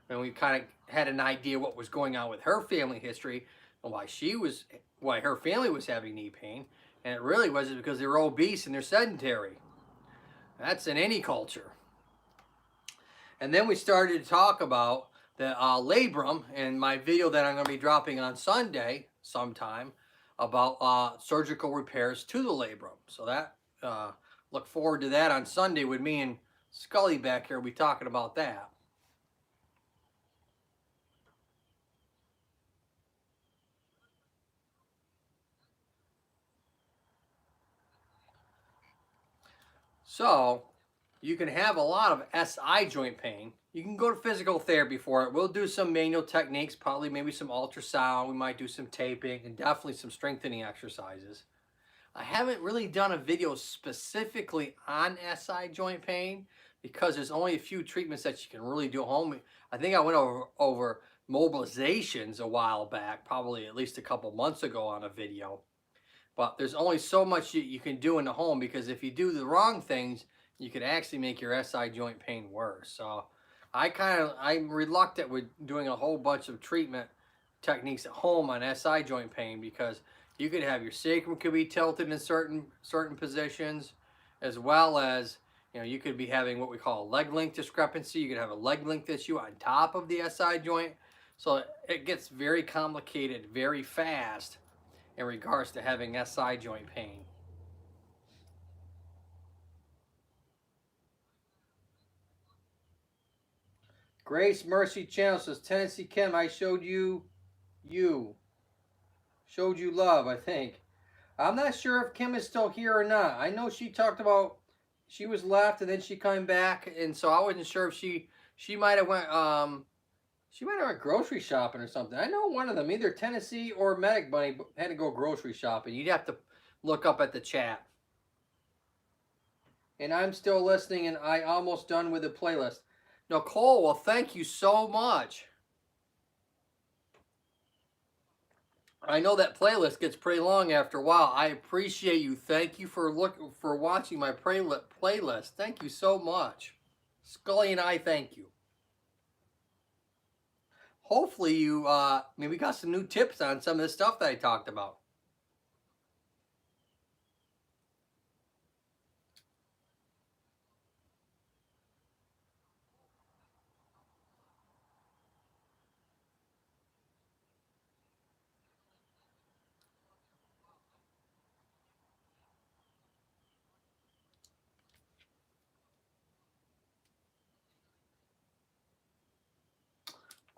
And we kind of had an idea what was going on with her family history and why her family was having knee pain. And it really was because they were obese and they're sedentary. That's in any culture. And then we started to talk about the labrum in my video that I'm going to be dropping on Sunday sometime about surgical repairs to the labrum. So that look forward to that on Sunday with me and Scully back here. We'll be talking about that. So you can have a lot of SI joint pain. You can go to physical therapy for it. We'll do some manual techniques, probably maybe some ultrasound. We might do some taping and definitely some strengthening exercises. I haven't really done a video specifically on SI joint pain because there's only a few treatments that you can really do at home. I think I went over mobilizations a while back, probably at least a couple months ago on a video. But there's only so much you can do in the home, because if you do the wrong things, you could actually make your SI joint pain worse. So I'm reluctant with doing a whole bunch of treatment techniques at home on SI joint pain, because you could have your sacrum could be tilted in certain positions, as well as you could be having what we call a leg length discrepancy. You could have a leg length issue on top of the SI joint. So it gets very complicated very fast in regards to having SI joint pain. Grace Mercy Channel says, Tennessee Kim, I showed you love, I think. I'm not sure if Kim is still here or not. I know she talked about she was left and then she came back, and so I wasn't sure if she might have went grocery shopping or something. I know one of them, either Tennessee or Medic Bunny, had to go grocery shopping. You'd have to look up at the chat. And I'm still listening, and I almost done with the playlist. Nicole, well, thank you so much. I know that playlist gets pretty long after a while. I appreciate you. Thank you for watching my playlist. Thank you so much. Scully and I thank you. Hopefully you maybe got some new tips on some of the stuff that I talked about.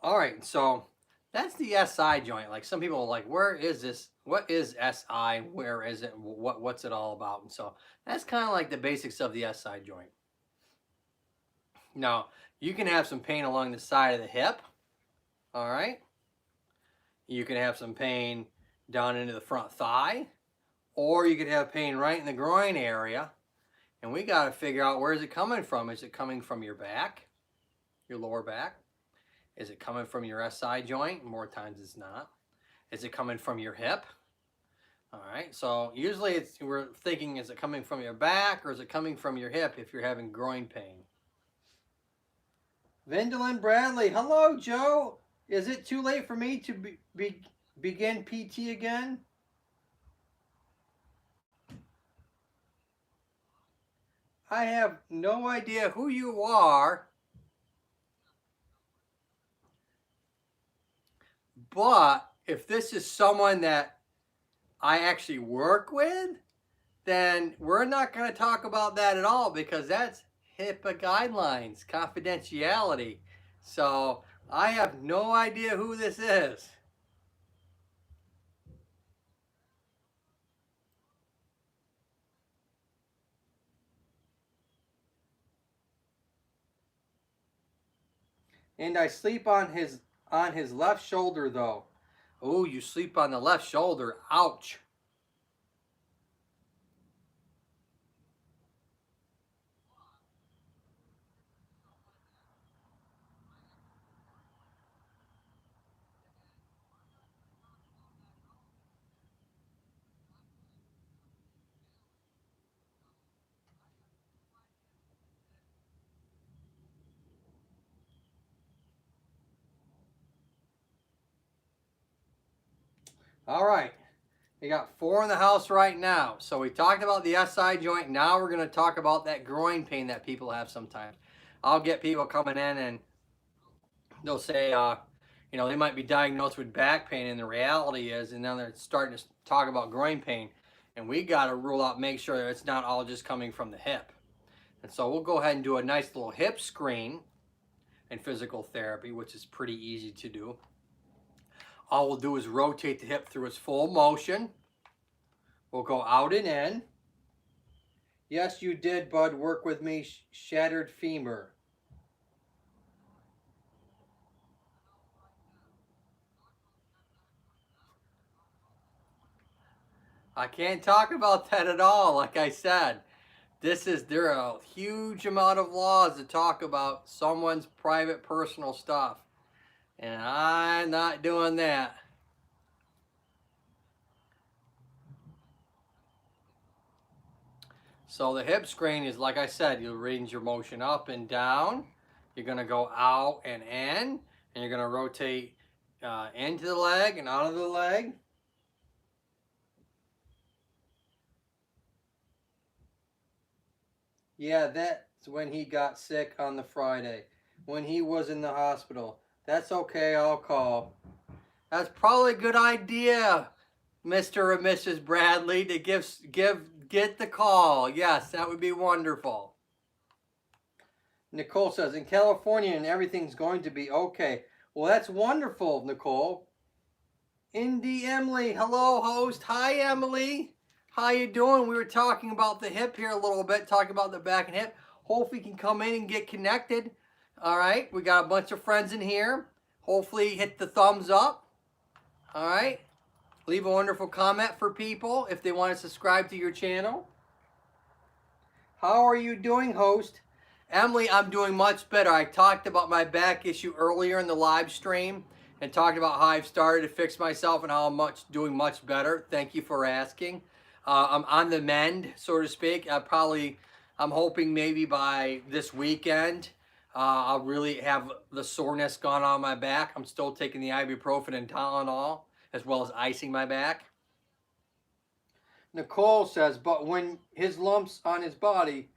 All right, so that's the SI joint. Like some people are like, where is this? What is SI? Where is it? What's it all about? And so that's kind of like the basics of the SI joint. Now, you can have some pain along the side of the hip. All right. You can have some pain down into the front thigh, or you could have pain right in the groin area. And we got to figure out, where is it coming from? Is it coming from your back, your lower back? Is it coming from your SI joint? More times it's not. Is it coming from your hip? All right, so usually we're thinking, is it coming from your back or is it coming from your hip if you're having groin pain? Vindalyn Bradley, hello Joe. Is it too late for me to begin PT again? I have no idea who you are, but if this is someone that I actually work with, then we're not going to talk about that at all, because that's HIPAA guidelines, confidentiality. So I have no idea who this is. And I sleep on his left shoulder though. Oh, you sleep on the left shoulder. Ouch. All right. We got 4 in the house right now. So we talked about the SI joint. Now we're going to talk about that groin pain that people have sometimes. I'll get people coming in and they'll say, you know, they might be diagnosed with back pain, and the reality is, and then they're starting to talk about groin pain, and we got to rule out, make sure that it's not all just coming from the hip. And so we'll go ahead and do a nice little hip screen in physical therapy, which is pretty easy to do. All we'll do is rotate the hip through its full motion. We'll go out and in. Yes, you did, bud, work with me. Shattered femur. I can't talk about that at all. Like I said, there are a huge amount of laws that talk about someone's private personal stuff. And I'm not doing that. So the hip screen is, like I said, you'll range your motion up and down. You're going to go out and in, and you're going to rotate into the leg and out of the leg. Yeah, that's when he got sick on the Friday, when he was in the hospital. That's okay, I'll call. That's probably a good idea, Mr. and Mrs. Bradley, to get the call. Yes, that would be wonderful. Nicole says, in California and everything's going to be okay. Well, that's wonderful, Nicole. Indy Emily, hello, host. Hi, Emily. How you doing? We were talking about the hip here a little bit, talking about the back and hip. Hopefully you can come in and get connected. All right, we got a bunch of friends in here. Hopefully hit the thumbs up. All right, leave a wonderful comment for people if they want to subscribe to your channel. How are you doing, host? Emily, I'm doing much better. I talked about my back issue earlier in the live stream and talked about how I've started to fix myself and how I'm doing much better. Thank you for asking. I'm on the mend, so to speak. I'm hoping maybe by this weekend, I'll really have the soreness gone on my back. I'm still taking the ibuprofen and Tylenol, as well as icing my back. Nicole says, but when his lumps on his body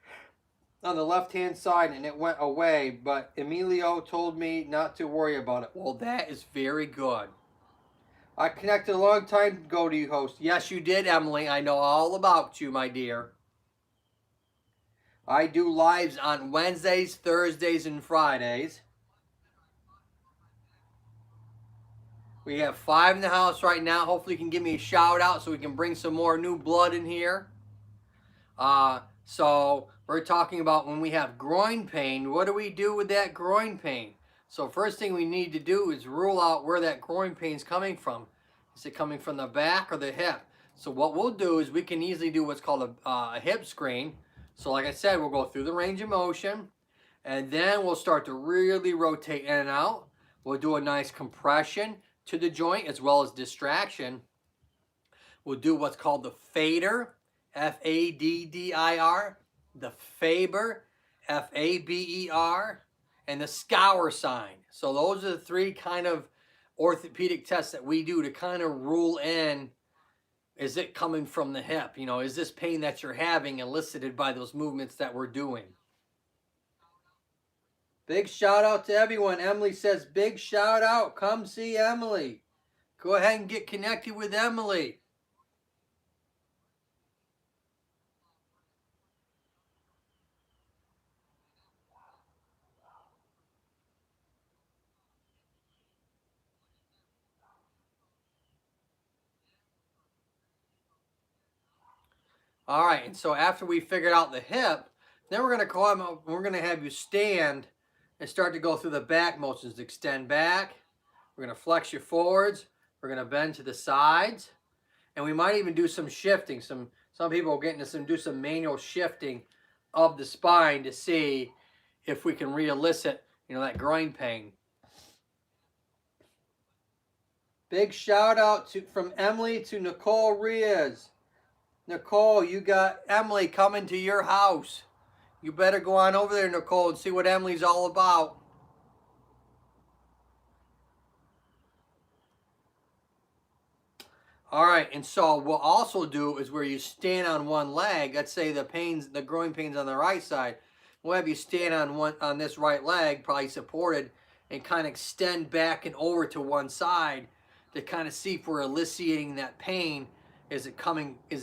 on the left-hand side and it went away, but Emilio told me not to worry about it. Well, that is very good. I connected a long time ago to you, host. Yes, you did, Emily. I know all about you, my dear. I do lives on Wednesdays, Thursdays, and Fridays. We have 5 in the house right now. Hopefully you can give me a shout out so we can bring some more new blood in here. So we're talking about when we have groin pain, what do we do with that groin pain? So first thing we need to do is rule out where that groin pain is coming from. Is it coming from the back or the hip? So what we'll do is we can easily do what's called a hip screen. So like I said, we'll go through the range of motion and then we'll start to really rotate in and out. We'll do a nice compression to the joint as well as distraction. We'll do what's called the fader, F-A-D-D-I-R, the Faber, F-A-B-E-R, and the scour sign. So those are the 3 kind of orthopedic tests that we do to kind of rule in, is it coming from the hip? You know, is this pain that you're having elicited by those movements that we're doing? Big shout out to everyone. Emily says, big shout out. Come see Emily. Go ahead and get connected with Emily. All right, and so after we figured out the hip, then we're going to have you stand and start to go through the back motions. Extend back. We're going to flex you forwards. We're going to bend to the sides, and we might even do some shifting. Some people get into do some manual shifting of the spine to see if we can re-elicit, you know, that groin pain. Big shout out from Emily to Nicole Riaz. Nicole, you got Emily coming to your house. You better go on over there, Nicole, and see what Emily's all about. All right, and so what we'll also do is where you stand on one leg. Let's say the growing pains on the right side. We'll have you stand on this right leg, probably supported, and kind of extend back and over to one side to kind of see if we're eliciting that pain. Is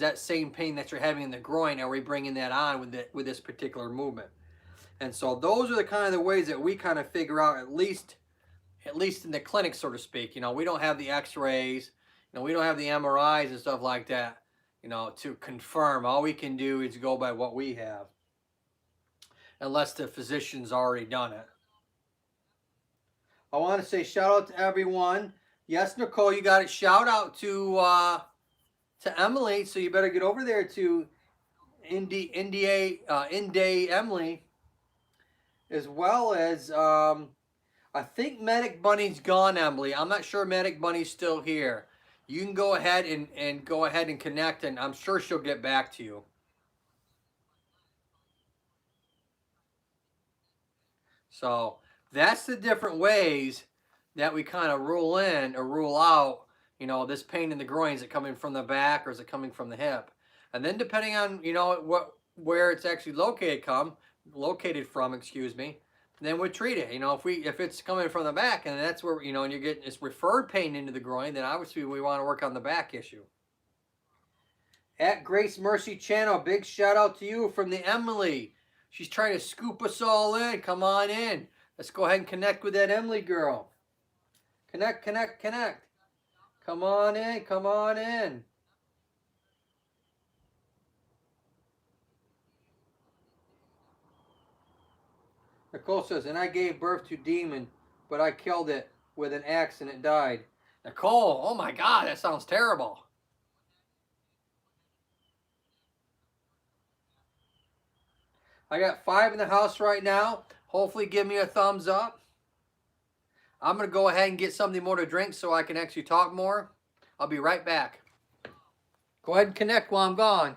that same pain that you're having in the groin? Are we bringing that on with this particular movement? And so those are the kind of the ways that we kind of figure out, at least in the clinic, so to speak. You know, we don't have the X-rays, you know, we don't have the MRIs and stuff like that, you know, to confirm. All we can do is go by what we have, unless the physician's already done it. I want to say shout out to everyone. Yes, Nicole, you got it. Shout out to Emily, so you better get over there to Inday Emily, as well as I think Medic Bunny's gone, Emily. I'm not sure Medic Bunny's still here. You can go ahead and go ahead and connect, and I'm sure she'll get back to you. So that's the different ways that we kind of rule in or rule out, you know, this pain in the groin. Is it coming from the back or is it coming from the hip? And then depending on, you know, where it's actually located from, excuse me, then we treat it. You know, if it's coming from the back and that's where, you know, and you're getting this referred pain into the groin, then obviously we want to work on the back issue. At Grace Mercy Channel, big shout out to you from the Emily. She's trying to scoop us all in. Come on in. Let's go ahead and connect with that Emily girl. Connect. Come on in. Nicole says, and I gave birth to Demon, but I killed it with an axe and it died. Nicole, oh my God, that sounds terrible. I got 5 in the house right now. Hopefully give me a thumbs up. I'm going to go ahead and get something more to drink so I can actually talk more. I'll be right back. Go ahead and connect while I'm gone.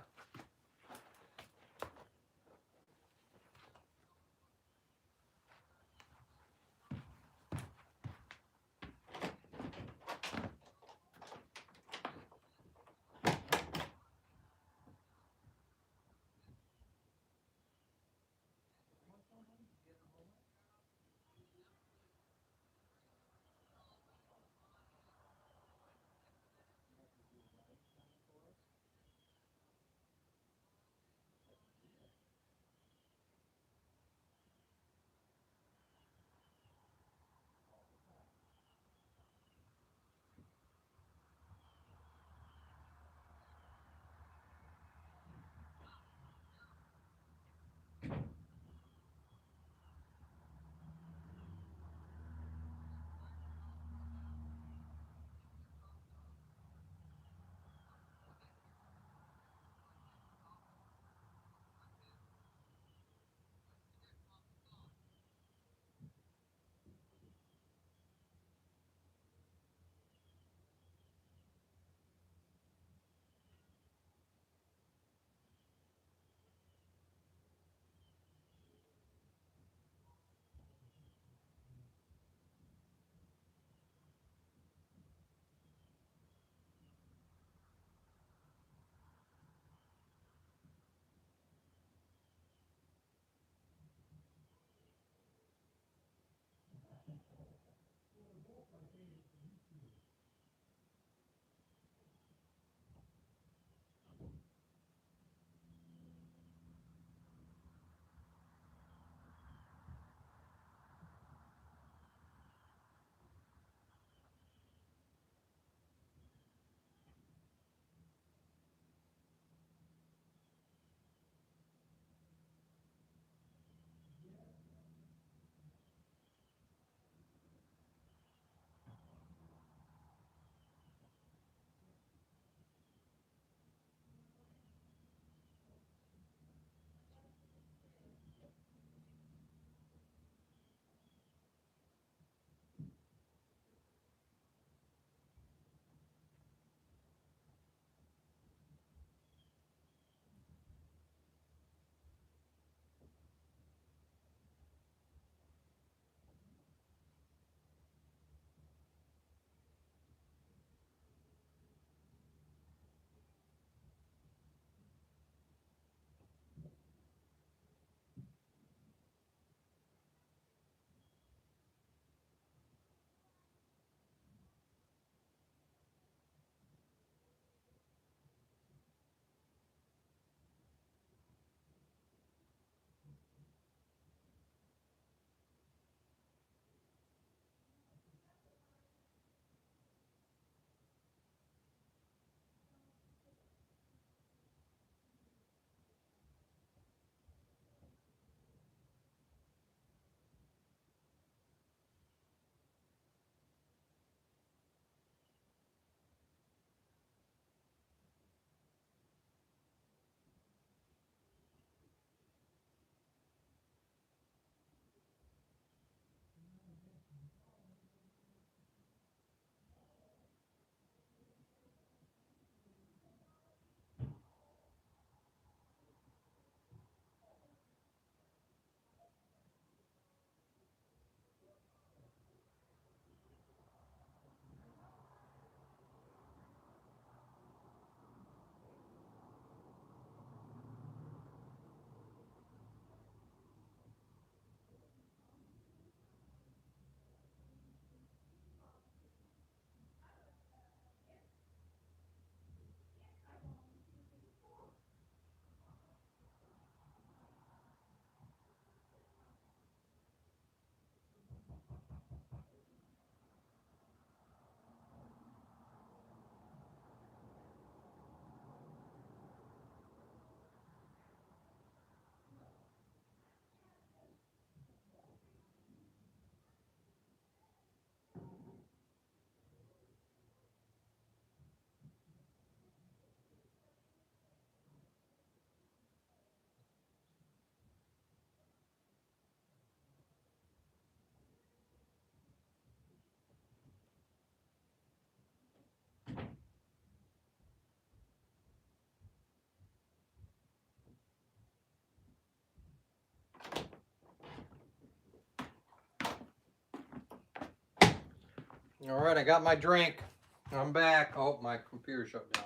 All right, I got my drink. I'm back. Oh, my computer shut down.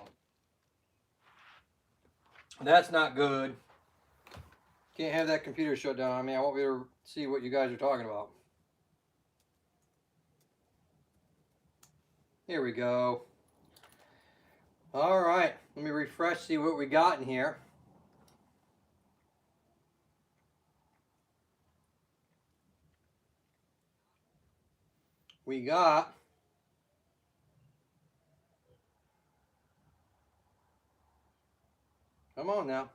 That's not good. Can't have that computer shut down on me. I won't be able to see what you guys are talking about. Here we go. All right, let me refresh, see what we got in here. We got come on now.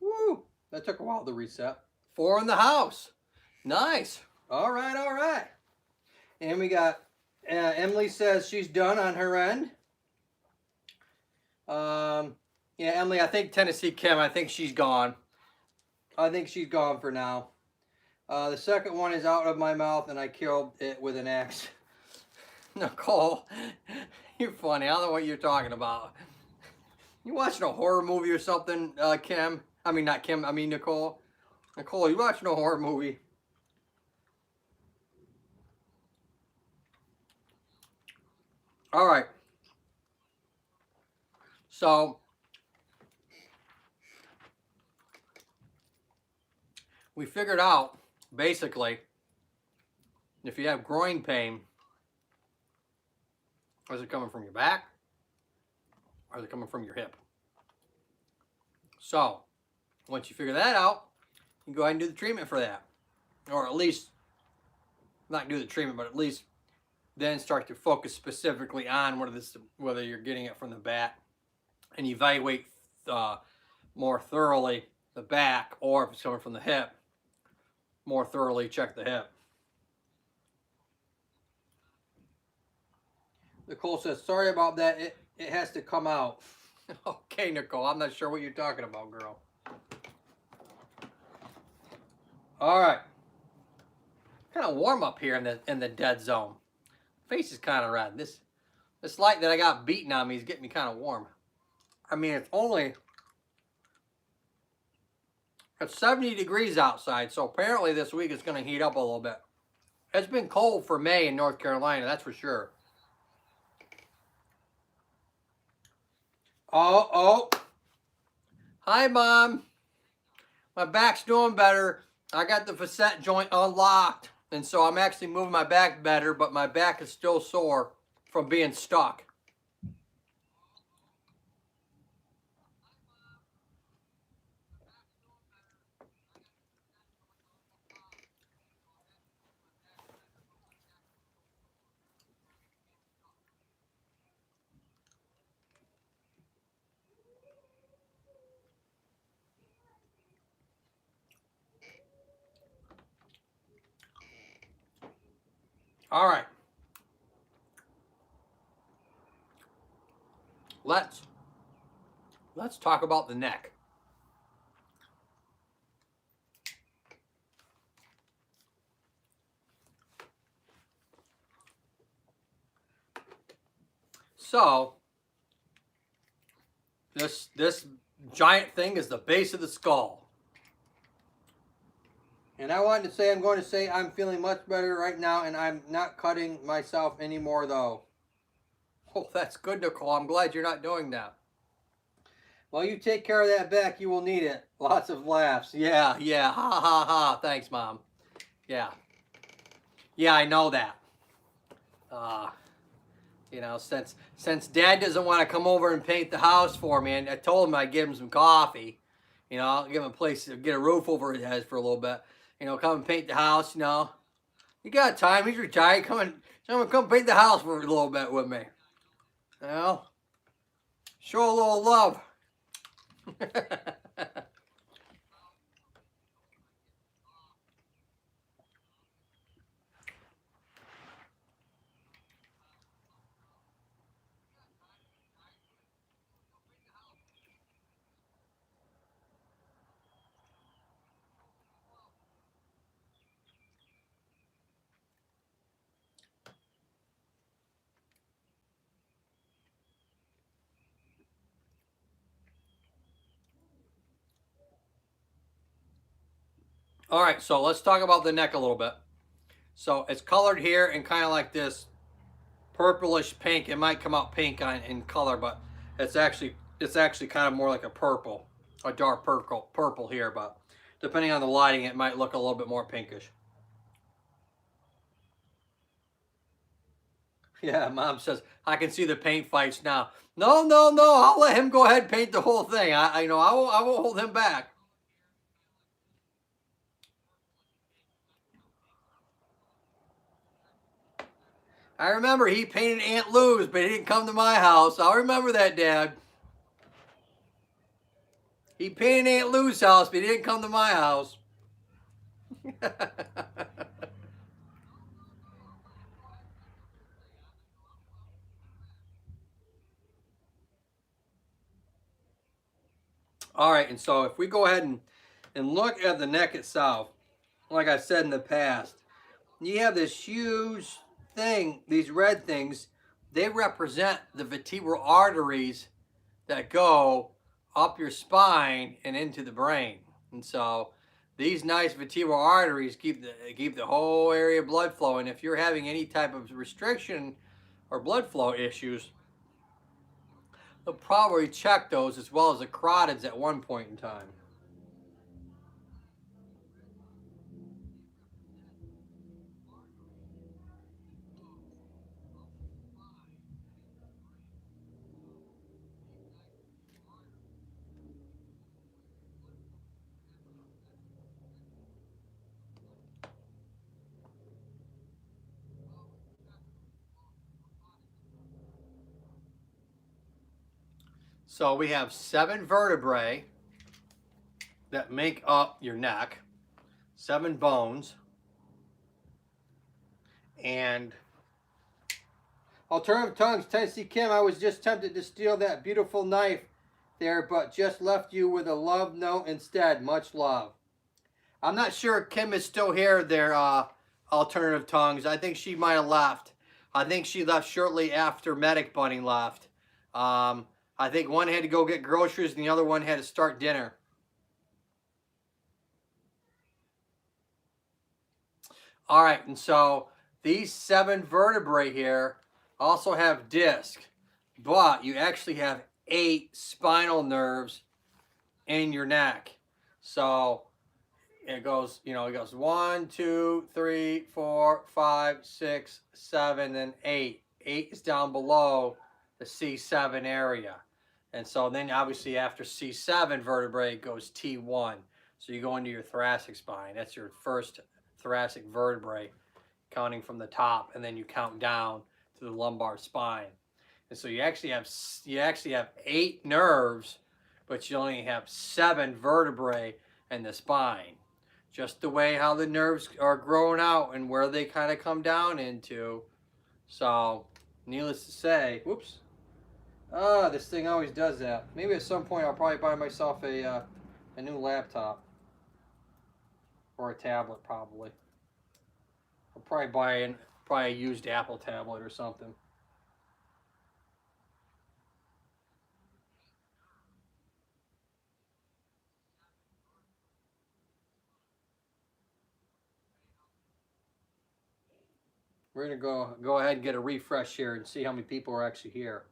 Woo! That took a while to reset. 4 in the house. Nice. All right, all right. And we got Emily says she's done on her end. Yeah, Emily, I think Tennessee Kim, I think she's gone. I think she's gone for now. The second one is out of my mouth and I killed it with an axe. Nicole, you're funny. I don't know what you're talking about. You watching a horror movie or something, Kim? I mean, not Kim, I mean Nicole. Nicole, you watching a horror movie? All right. So, we figured out, basically, if you have groin pain, is it coming from your back? Or is it coming from your hip? So, once you figure that out, you can go ahead and do the treatment for that. Or at least, not do the treatment, but at least then start to focus specifically on whether you're getting it from the back and evaluate more thoroughly the back, or if it's coming from the hip, more thoroughly check the hip. Nicole says, sorry about that. It has to come out. Okay, Nicole, I'm not sure what you're talking about, girl. All right. Kind of warm up here in the dead zone. Face is kind of red. This light that I got beaten on me is getting me kind of warm. I mean, it's 70 degrees outside, so apparently this week it's going to heat up a little bit. It's been cold for May in North Carolina, that's for sure. Oh. Hi, Mom. My back's doing better. I got the facet joint unlocked, and so I'm actually moving my back better, but my back is still sore from being stuck. All right. Let's talk about the neck. So, this giant thing is the base of the skull. And I wanted to say, I'm going to say I'm feeling much better right now, and I'm not cutting myself anymore, though. Oh, that's good, Nicole. I'm glad you're not doing that. Well, you take care of that back. You will need it. Lots of laughs. Yeah. Ha, ha, ha. Thanks, Mom. Yeah. Yeah, I know that. You know, since Dad doesn't want to come over and paint the house for me, and I told him I'd give him some coffee, you know, give him a place to get a roof over his head for a little bit, you know, come and paint the house, you know. You got time, he's retired, come paint the house for a little bit with me. You know, show a little love. All right, so let's talk about the neck a little bit. So it's colored here and kind of like this purplish pink. It might come out pink in color, but it's actually kind of more like a purple, a dark purple here. But depending on the lighting, it might look a little bit more pinkish. Yeah, Mom says I can see the paint fights now. No, no, no. I'll let him go ahead and paint the whole thing. I know I won't hold him back. I remember he painted Aunt Lou's, but he didn't come to my house. I'll remember that, Dad. He painted Aunt Lou's house, but he didn't come to my house. All right, and so if we go ahead and look at the neck itself, like I said in the past, you have this huge thing, these red things, they represent the vertebral arteries that go up your spine and into the brain. And so these nice vertebral arteries keep the whole area blood flowing. If you're having any type of restriction or blood flow issues, they'll probably check those as well as the carotids at one point in time. So we have 7 vertebrae that make up your neck, 7 bones, and Alternative Tongues, Tennessee Kim, I was just tempted to steal that beautiful knife there, but just left you with a love note instead. Much love. I'm not sure Kim is still here there, Alternative Tongues. I think she might have left. I think she left shortly after Medic Bunny left. I think one had to go get groceries and the other one had to start dinner. All right, and so these 7 vertebrae here also have disc, but you actually have 8 spinal nerves in your neck. So it goes, it goes 1, 2, 3, 4, 5, 6, 7, and 8. 8 is down below the C7 area. And so then obviously after C7 vertebrae goes T1. So you go into your thoracic spine. That's your first thoracic vertebrae, counting from the top, and then you count down to the lumbar spine. And so you actually have 8 nerves, but you only have 7 vertebrae in the spine. Just the way how the nerves are growing out and where they kind of come down into. So needless to say, whoops. This thing always does that. Maybe at some point I'll probably buy myself a new laptop. Or a tablet, probably. I'll probably buy a used Apple tablet or something. We're gonna go ahead and get a refresh here and see how many people are actually here.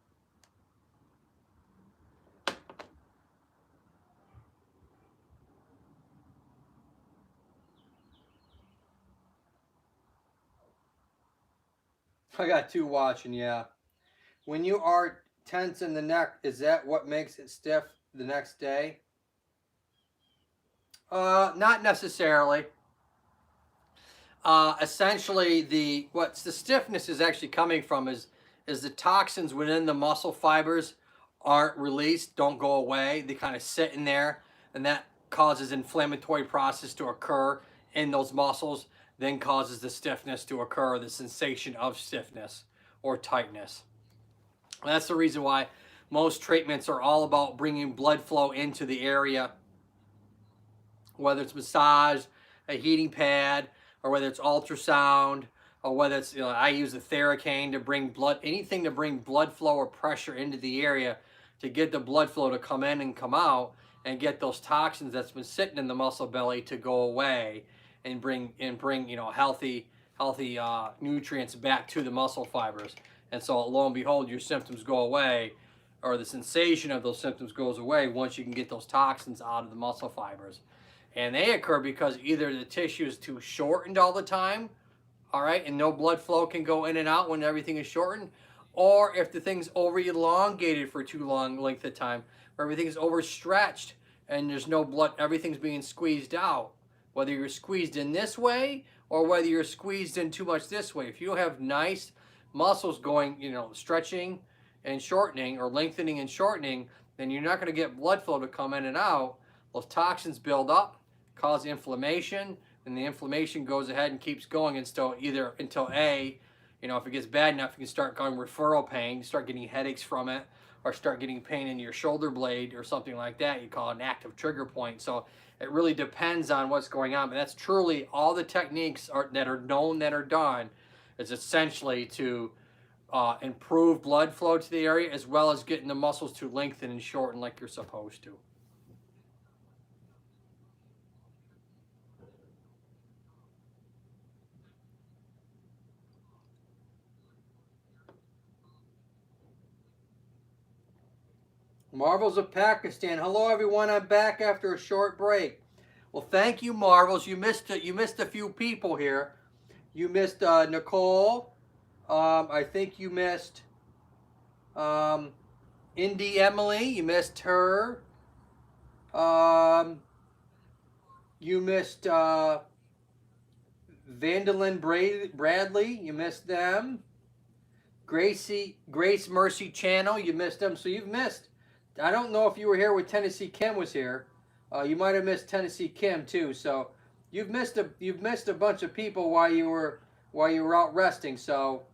I got 2 watching, yeah. When you are tense in the neck, is that what makes it stiff the next day? Not necessarily. Essentially, what the stiffness is actually coming from is the toxins within the muscle fibers aren't released, don't go away. They kind of sit in there, and that causes inflammatory process to occur in those muscles, then causes the stiffness to occur, the sensation of stiffness or tightness. And that's the reason why most treatments are all about bringing blood flow into the area, whether it's massage, a heating pad, or whether it's ultrasound, or whether it's, I use a Theracane to bring anything to bring blood flow or pressure into the area to get the blood flow to come in and come out and get those toxins that's been sitting in the muscle belly to go away and bring healthy nutrients back to the muscle fibers. And so lo and behold, your symptoms go away, or the sensation of those symptoms goes away once you can get those toxins out of the muscle fibers. And they occur because either the tissue is too shortened all the time, all right, and no blood flow can go in and out when everything is shortened, or if the thing's over elongated for too long length of time, or everything's overstretched and there's no blood, everything's being squeezed out, whether you're squeezed in this way or whether you're squeezed in too much this way. If you have nice muscles going, you know, stretching and shortening, or lengthening and shortening, then you're not going to get blood flow to come in and out. Those toxins build up, cause inflammation, and the inflammation goes ahead and keeps going until A, you know, if it gets bad enough, you can start going referral pain, start getting headaches from it, or start getting pain in your shoulder blade or something like that. You call it an active trigger point. So it really depends on what's going on. But that's truly all the techniques that are known that are done is essentially to improve blood flow to the area, as well as getting the muscles to lengthen and shorten like you're supposed to. Marvels of Pakistan. Hello, everyone. I'm back after a short break. Well, thank you, Marvels. You missed a few people here. You missed Nicole. I think you missed Indy Emily. You missed her. You missed Vandalyn Bradley. You missed them. Grace Mercy Channel. You missed them. So you've missed. I don't know if you were here when Tennessee Kim was here. You might have missed Tennessee Kim too. So you've missed a bunch of people while you were out resting. So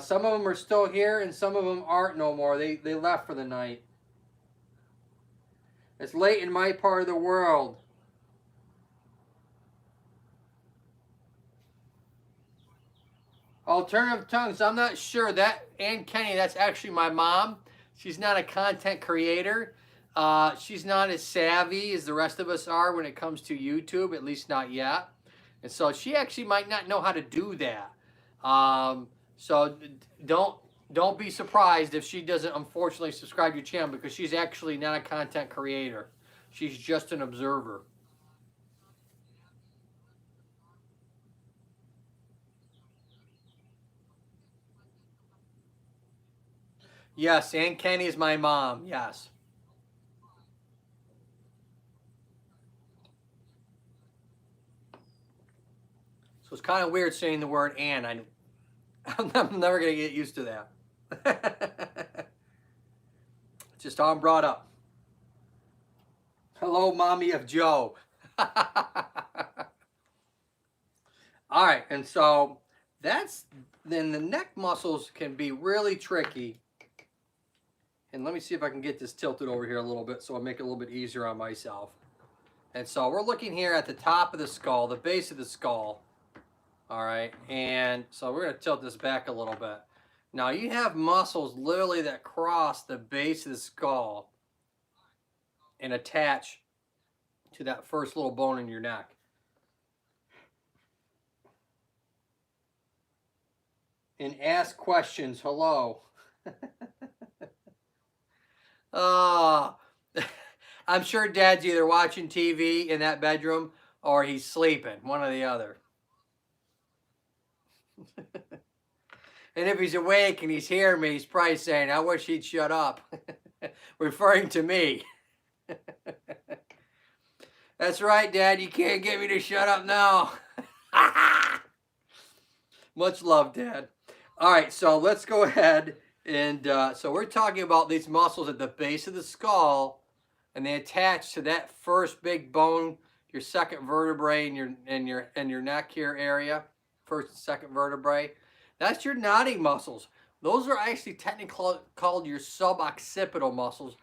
some of them are still here, and some of them aren't no more. They left for the night. It's late in my part of the world. Alternative tongues. I'm not sure. That Ann Kenny, that's actually my mom. She's not a content creator. She's not as savvy as the rest of us are when it comes to YouTube, at least not yet. And so she actually might not know how to do that. So don't be surprised if she doesn't unfortunately subscribe to your channel, because she's actually not a content creator. She's just an observer. Yes, Aunt Kenny is my mom. Yes. So it's kind of weird saying the word "Ann." I'm never going to get used to that. It's just how I'm brought up. Hello, mommy of Joe. All right, and so then the neck muscles can be really tricky. And let me see if I can get this tilted over here a little bit so I make it a little bit easier on myself. And so we're looking here at the top of the skull, the base of the skull. All right, and so we're going to tilt this back a little bit. Now you have muscles literally that cross the base of the skull and attach to that first little bone in your neck. And ask questions. Hello. I'm sure Dad's either watching TV in that bedroom or he's sleeping, one or the other. And if he's awake and he's hearing me, he's probably saying, I wish he'd shut up, referring to me. That's right, Dad, you can't get me to shut up now. Much love, Dad. All right, so let's go ahead. And so we're talking about these muscles at the base of the skull, and they attach to that first big bone, your second vertebrae in your neck here area, first and second vertebrae. That's your nodding muscles. Those are actually technically called your suboccipital muscles,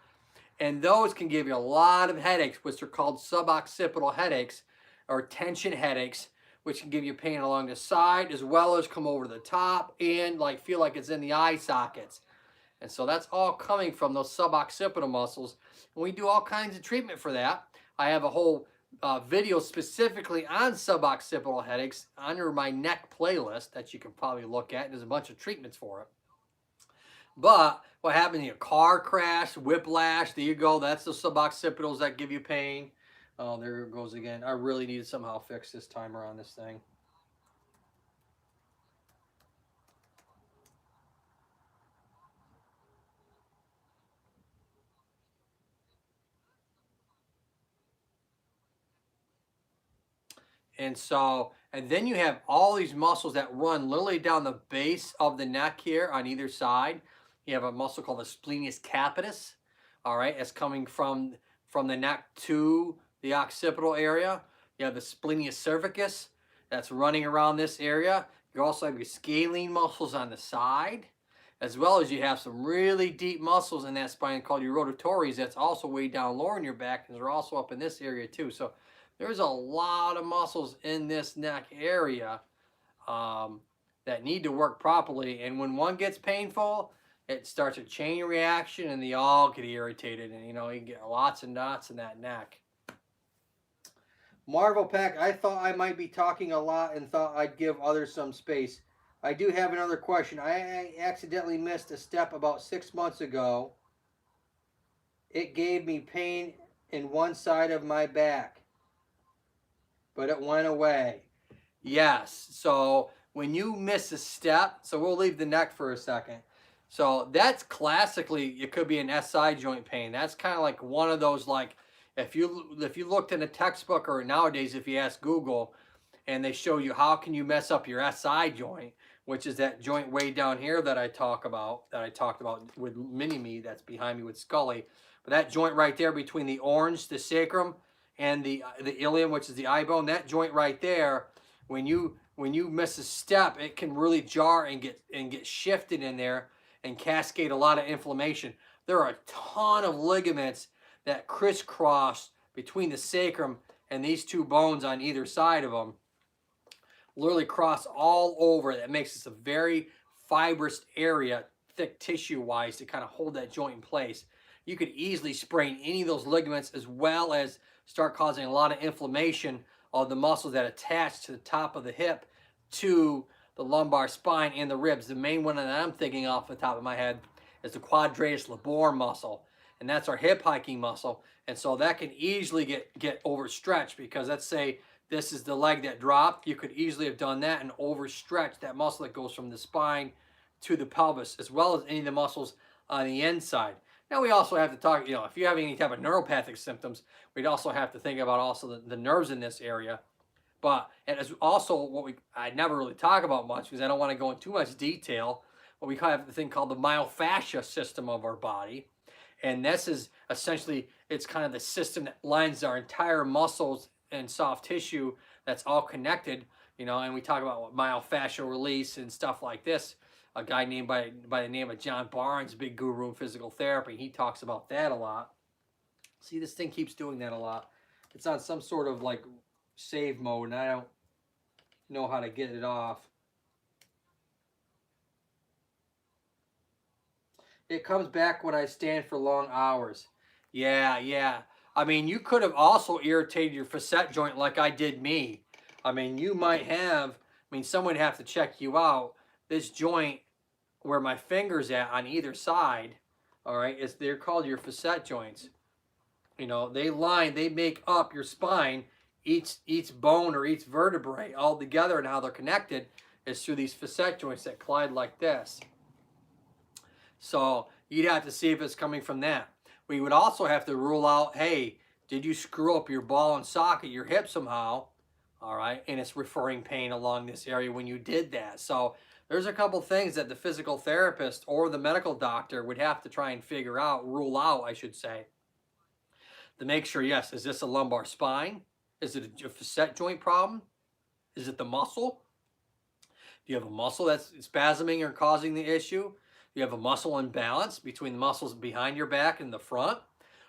and those can give you a lot of headaches, which are called suboccipital headaches or tension headaches, which can give you pain along the side as well as come over to the top and like feel like it's in the eye sockets. And so that's all coming from those suboccipital muscles. And we do all kinds of treatment for that. I have a whole video specifically on suboccipital headaches under my neck playlist that you can probably look at. There's a bunch of treatments for it. But what happened? A car crash, whiplash. There you go. That's the suboccipitals that give you pain. Oh, there it goes again. I really need to somehow fix this timer on this thing. And so, and then you have all these muscles that run literally down the base of the neck here on either side. You have a muscle called the splenius capitis. All right, it's coming from the neck to the occipital area. You have the splenius cervicus that's running around this area. You also have your scalene muscles on the side, as well as you have some really deep muscles in that spine called your rotatories that's also way down lower in your back, and they're also up in this area too. So there's a lot of muscles in this neck area that need to work properly. And when one gets painful, it starts a chain reaction and they all get irritated. And, you know, you get lots of knots in that neck. Marvel Pack, I thought I might be talking a lot and thought I'd give others some space. I do have another question. I accidentally missed a step about 6 months ago. It gave me pain in one side of my back, but it went away. Yes, so when you miss a step, so we'll leave the neck for a second. So that's classically, it could be an SI joint pain. That's kind of like one of those, like, if you looked in a textbook, or nowadays if you ask Google and they show you how can you mess up your SI joint, which is that joint way down here that I talked about with Mini-Me, that's behind me with Scully. But that joint right there between the orange, the sacrum, and the ilium, which is the eye bone, that joint right there, when you miss a step, it can really jar and get shifted in there and cascade a lot of inflammation. There are a ton of ligaments that crisscross between the sacrum and these two bones on either side of them. Literally cross all over. That makes this a very fibrous area, thick tissue-wise, to kind of hold that joint in place. You could easily sprain any of those ligaments, as well as start causing a lot of inflammation of the muscles that attach to the top of the hip to the lumbar spine and the ribs. The main one that I'm thinking off the top of my head is the quadratus labor muscle, and that's our hip hiking muscle. And so that can easily get overstretched, because let's say this is the leg that dropped. You could easily have done that and overstretched that muscle that goes from the spine to the pelvis, as well as any of the muscles on the inside. Now we also have to talk, you know, if you have any type of neuropathic symptoms, we'd also have to think about also the nerves in this area. But and as also what I never really talk about much, because I don't want to go into too much detail, what we have the thing called the myofascia system of our body. And this is essentially, it's kind of the system that lines our entire muscles and soft tissue that's all connected, you know, and we talk about myofascial release and stuff like this. A guy named by the name of John Barnes, big guru in physical therapy, he talks about that a lot. See, this thing keeps doing that a lot. It's on some sort of like save mode, and I don't know how to get it off. It comes back when I stand for long hours. Yeah. I mean, you could have also irritated your facet joint like I did me. I mean, you might have, I mean, someone would have to check you out. This joint where my finger's at on either side, all right, they're called your facet joints. You know, they make up your spine. Each bone or each vertebrae all together, and how they're connected is through these facet joints that collide like this. So you'd have to see if it's coming from that. We would also have to rule out, hey, did you screw up your ball and socket, your hip somehow? All right, and it's referring pain along this area when you did that. So there's a couple things that the physical therapist or the medical doctor would have to try and figure out, rule out, I should say, to make sure, yes, is this a lumbar spine? Is it a facet joint problem? Is it the muscle? Do you have a muscle that's spasming or causing the issue? Do you have a muscle imbalance between the muscles behind your back and the front?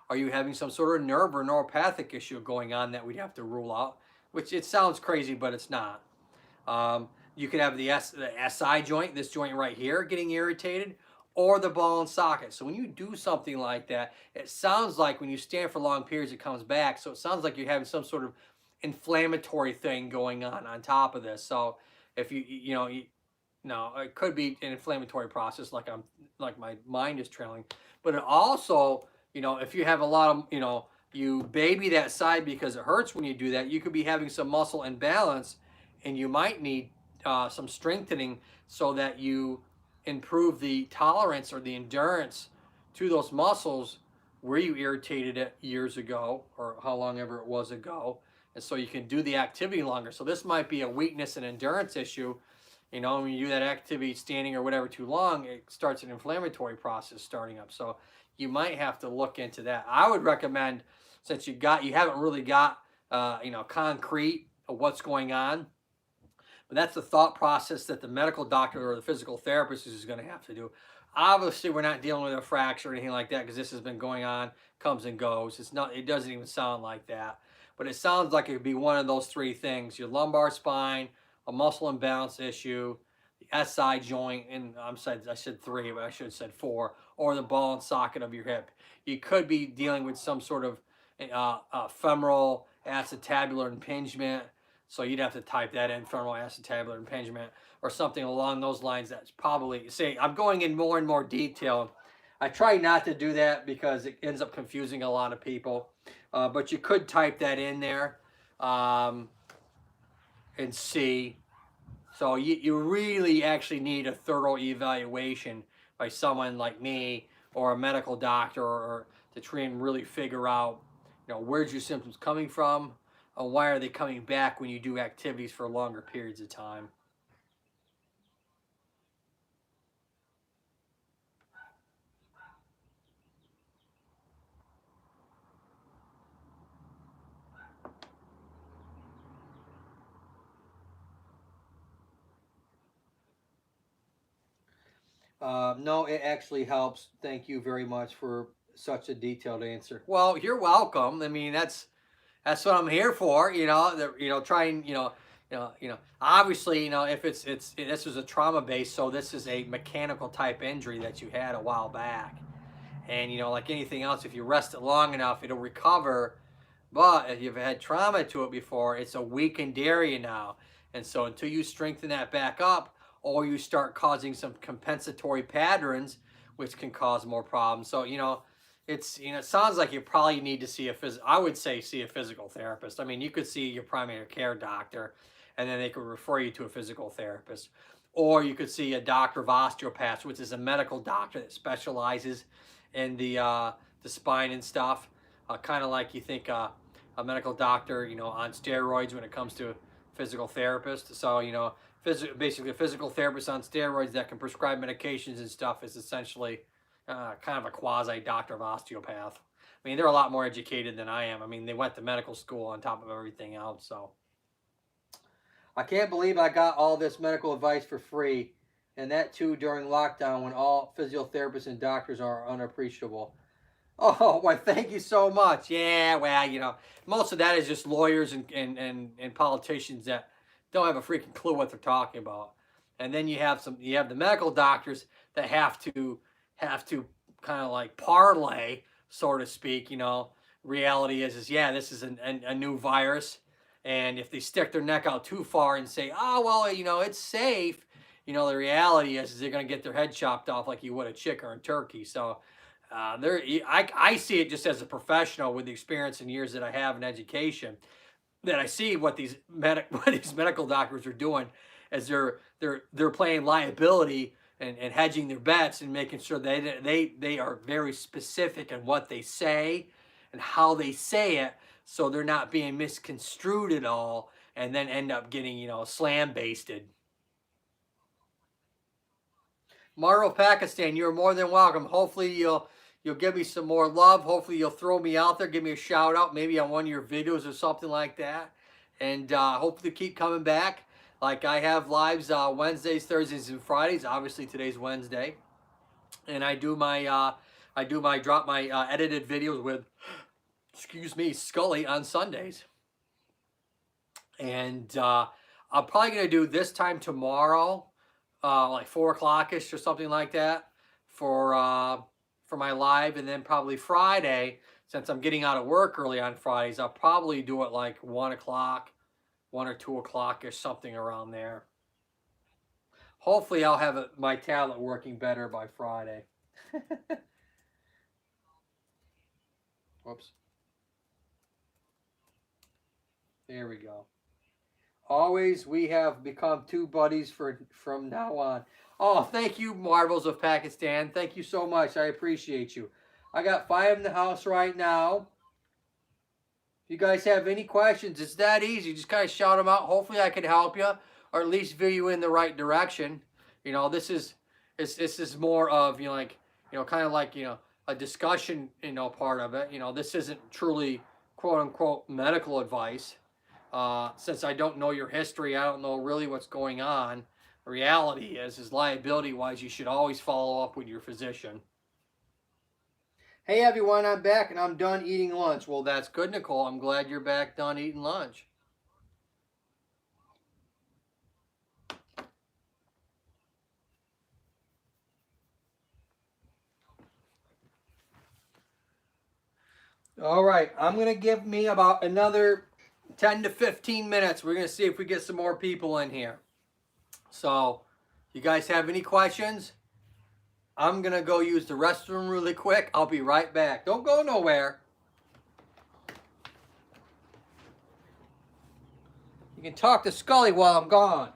Are you having some sort of nerve or neuropathic issue going on that we'd have to rule out? Which it sounds crazy, but it's not. You could have the SI joint, this joint right here, getting irritated, or the ball and socket. So when you do something like that, it sounds like when you stand for long periods, it comes back. So it sounds like you're having some sort of inflammatory thing going on top of this. So if you Now, it could be an inflammatory process, like my mind is trailing, but it also, if you have a lot of, you baby that side because it hurts when you do that, you could be having some muscle imbalance, and you might need some strengthening so that you improve the tolerance or the endurance to those muscles where you irritated it years ago or how long ever it was ago. And so you can do the activity longer. So this might be a weakness and endurance issue. When you do that activity standing or whatever too long, it starts an inflammatory process starting up. So you might have to look into that. I would recommend, since you haven't really got concrete of what's going on, but that's the thought process that the medical doctor or the physical therapist is going to have to do. Obviously, we're not dealing with a fracture or anything like that because this has been going on, comes and goes. It's not. It doesn't even sound like that. But it sounds like it could be one of those three things: your lumbar spine, a muscle imbalance issue, the SI joint, and I said three, but I should have said four, or the ball and socket of your hip. You could be dealing with some sort of femoral acetabular impingement. So you'd have to type that in, femoral acetabular impingement, or something along those lines. That's probably, I'm going in more and more detail. I try not to do that because it ends up confusing a lot of people. But you could type that in there and see. So you really actually need a thorough evaluation by someone like me or a medical doctor, or to try and really figure out, where's your symptoms coming from? Why are they coming back when you do activities for longer periods of time? No, it actually helps. Thank you very much for such a detailed answer. Well, you're welcome. I mean, that's what I'm here for. Trying, obviously, if this was a trauma base, so this is a mechanical type injury that you had a while back, and like anything else, if you rest it long enough, it'll recover. But if you've had trauma to it before, it's a weakened area now, and so until you strengthen that back up, or you start causing some compensatory patterns, which can cause more problems. So it sounds like you probably need to see I would say see a physical therapist. I mean, you could see your primary care doctor, and then they could refer you to a physical therapist. Or you could see a doctor of osteopaths, which is a medical doctor that specializes in the spine and stuff. Kind of like you think a medical doctor, on steroids when it comes to physical therapist. So, basically a physical therapist on steroids that can prescribe medications and stuff is essentially kind of a quasi doctor of osteopath. I mean, they're a lot more educated than I am. I mean, they went to medical school on top of everything else. So I can't believe I got all this medical advice for free, and that too during lockdown when all physiotherapists and doctors are unappreciable. Oh, well, thank you so much. Yeah, well, most of that is just lawyers and politicians that don't have a freaking clue what they're talking about. And then you have the medical doctors that have to kind of like parlay, so to speak. Reality is yeah, this is a new virus, and if they stick their neck out too far and say, oh well, it's safe, the reality is they're going to get their head chopped off like you would a chicken or a turkey. So I see it just as a professional with the experience and years that I have in education, that I see what these medical doctors are doing, as they're playing liability and hedging their bets and making sure they are very specific in what they say and how they say it, so they're not being misconstrued at all and then end up getting slam basted. Maro, Pakistan, you're more than welcome. Hopefully you'll give me some more love. Hopefully you'll throw me out there, give me a shout out, maybe on one of your videos or something like that. And hopefully keep coming back. Like I have lives Wednesdays, Thursdays, and Fridays. Obviously today's Wednesday, and I drop my edited videos with, excuse me, Scully on Sundays. And I'm probably gonna do this time tomorrow, like 4 o'clock-ish or something like that, for my live, and then probably Friday, since I'm getting out of work early on Fridays, I'll probably do it like 1 o'clock, 1 or 2 o'clock or something around there. Hopefully I'll have my tablet working better by Friday. Whoops. There we go. Always, we have become two buddies from now on. Oh, thank you, Marvels of Pakistan. Thank you so much. I appreciate you. I got 5 in the house right now. If you guys have any questions, it's that easy. Just kind of shout them out. Hopefully I can help you, or at least veer you in the right direction. You know, this is more of, like, kind of like, a discussion, part of it. This isn't truly quote unquote medical advice. Since I don't know your history, I don't know really what's going on. The reality is liability-wise, you should always follow up with your physician. Hey everyone, I'm back and I'm done eating lunch. Well, that's good, Nicole. I'm glad you're back done eating lunch. All right, I'm going to give me about another 10 to 15 minutes. We're going to see if we get some more people in here. So, you guys have any questions? I'm going to go use the restroom really quick. I'll be right back. Don't go nowhere. You can talk to Scully while I'm gone.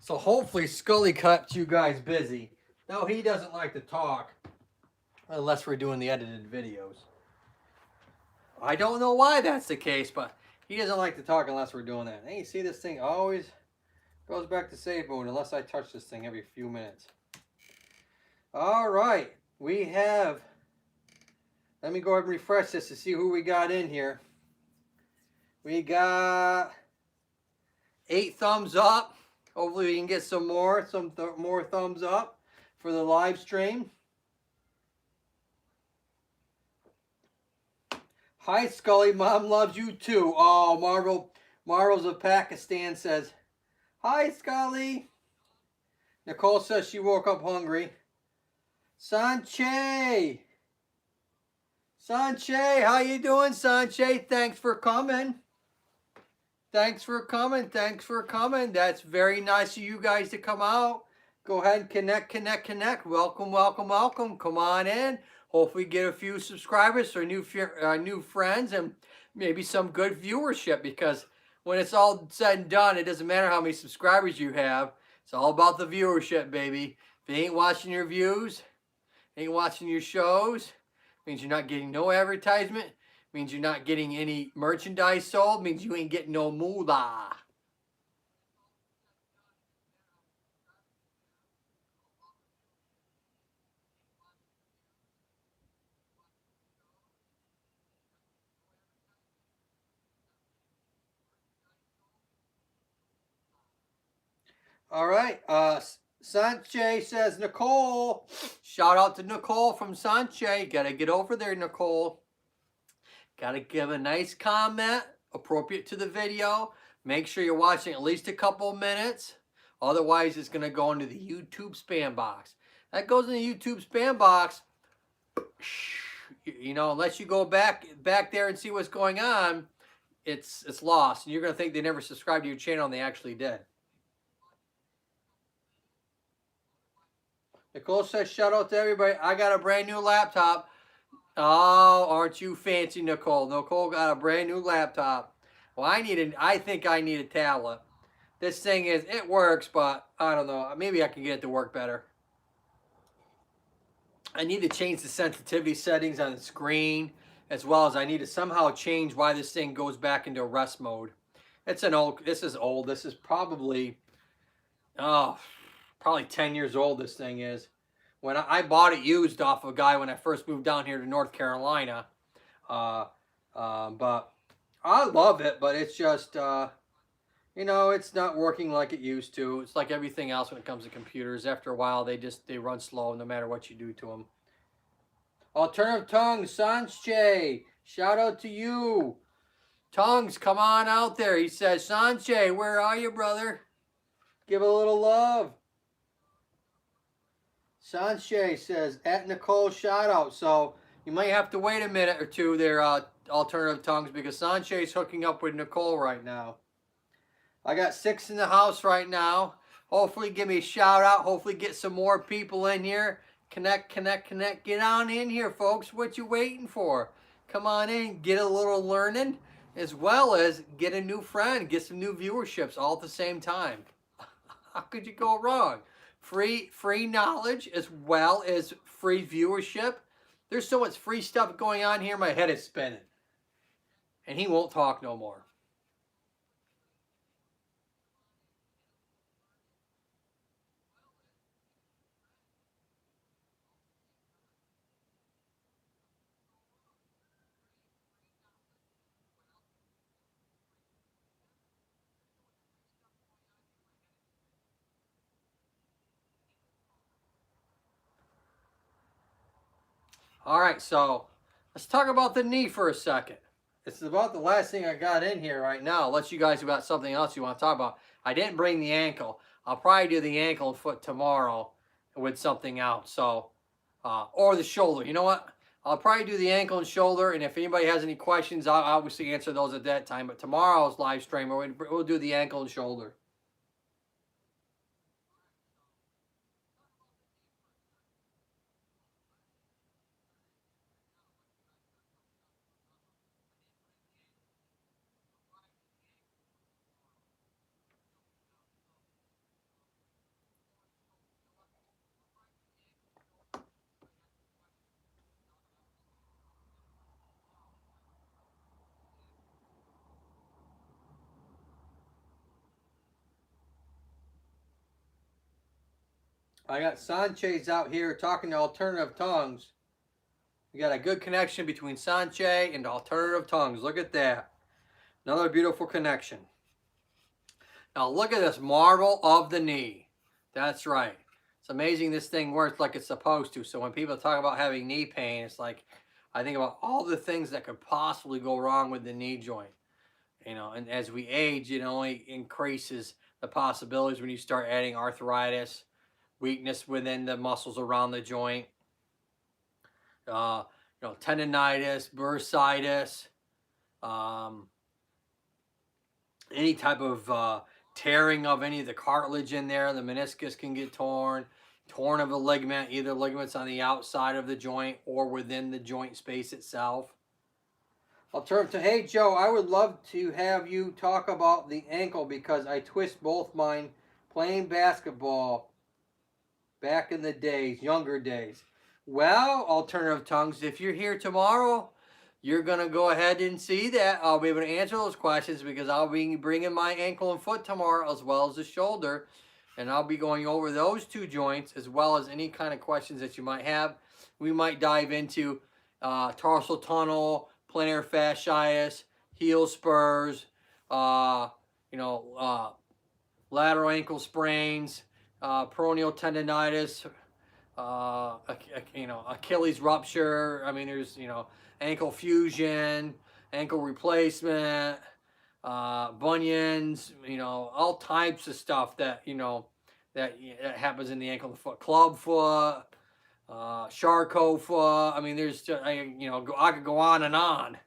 So hopefully Scully kept you guys busy. No, he doesn't like to talk unless we're doing the edited videos. I don't know why that's the case, but he doesn't like to talk unless we're doing that. Hey, you see this thing always goes back to save mode unless I touch this thing every few minutes. All right, we have, let me go ahead and refresh this to see who we got in here. We got 8 thumbs up. Hopefully we can get some more thumbs up for the live stream. Hi, Scully. Mom loves you too. Oh, Marvel, Marvels of Pakistan says, hi, Scully. Nicole says she woke up hungry. Sanche! Sanche, how you doing, Sanche? Thanks for coming. Thanks for coming. Thanks for coming. That's very nice of you guys to come out. Go ahead and connect. Welcome, welcome, welcome. Come on in. Hopefully get a few subscribers or new friends and maybe some good viewership, because when it's all said and done, it doesn't matter how many subscribers you have. It's all about the viewership, baby. If you ain't watching your views, ain't watching your shows, means you're not getting no advertisement, means you're not getting any merchandise sold, means you ain't getting no moolah. All right. Sanche says, Nicole. Shout out to Nicole from Sanche. Gotta get over there, Nicole. Gotta give a nice comment appropriate to the video. Make sure you're watching at least a couple minutes. Otherwise, it's gonna go into the YouTube spam box. That goes in the YouTube spam box. You know, unless you go back there and see what's going on, it's lost. And you're gonna think they never subscribed to your channel, and they actually did. Nicole says, shout out to everybody. I got a brand new laptop. Oh, aren't you fancy, Nicole? Nicole got a brand new laptop. Well, I think I need a tablet. This thing it works, but I don't know. Maybe I can get it to work better. I need to change the sensitivity settings on the screen, as well as I need to somehow change why this thing goes back into rest mode. This is old. This is probably 10 years old, this thing is. When I bought it used off of a guy when I first moved down here to North Carolina. But I love it, but it's just, you know, it's not working like it used to. It's like everything else when it comes to computers. After a while, they run slow no matter what you do to them. Alternative Tongues, Sanche, shout out to you. Tongues, come on out there. He says, Sanche, where are you, brother? Give a little love. Sanche says, at Nicole shout out. So you might have to wait a minute or two there, Alternative Tongues, because Sanche's hooking up with Nicole right now. I got 6 in the house right now. Hopefully give me a shout out. Hopefully get some more people in here. Connect. Get on in here, folks. What you waiting for? Come on in. Get a little learning, as well as get a new friend. Get some new viewerships all at the same time. How could you go wrong? Free knowledge as well as free viewership. There's so much free stuff going on here, my head is spinning. And he won't talk no more. All right, so let's talk about the knee for a second. It's about the last thing I got in here right now, unless you guys got something else you want to talk about. I didn't bring the ankle. I'll probably do the ankle and foot tomorrow with something else. So, or the shoulder. You know what? I'll probably do the ankle and shoulder, and if anybody has any questions, I'll obviously answer those at that time. But tomorrow's live stream, we'll do the ankle and shoulder. I got Sanche's out here talking to Alternative Tongues. We got a good connection between Sanche and Alternative Tongues. Look at that. Another beautiful connection. Now look at this marvel of the knee. That's right. It's amazing this thing works like it's supposed to. So when people talk about having knee pain, it's like, I think about all the things that could possibly go wrong with the knee joint. You know, and as we age, it only increases the possibilities when you start adding arthritis, weakness within the muscles around the joint, uh, tendonitis, bursitis, um, any type of tearing of any of the cartilage in there. The meniscus can get torn of a ligament, either ligaments on the outside of the joint or within the joint space itself. I'll turn to, hey Joe, I would love to have you talk about the ankle because I twist both mine playing basketball back in the days, younger days. Well, Alternative Tongues, if you're here tomorrow, you're going to go ahead and see that. I'll be able to answer those questions because I'll be bringing my ankle and foot tomorrow as well as the shoulder. And I'll be going over those two joints as well as any kind of questions that you might have. We might dive into tarsal tunnel, plantar fasciitis, heel spurs, lateral ankle sprains, peroneal tendonitis, Achilles rupture. I mean, there's, ankle fusion, ankle replacement, bunions, all types of stuff that, that happens in the ankle and the foot. Club foot, Charcot foot. I mean, there's, I could go on and on.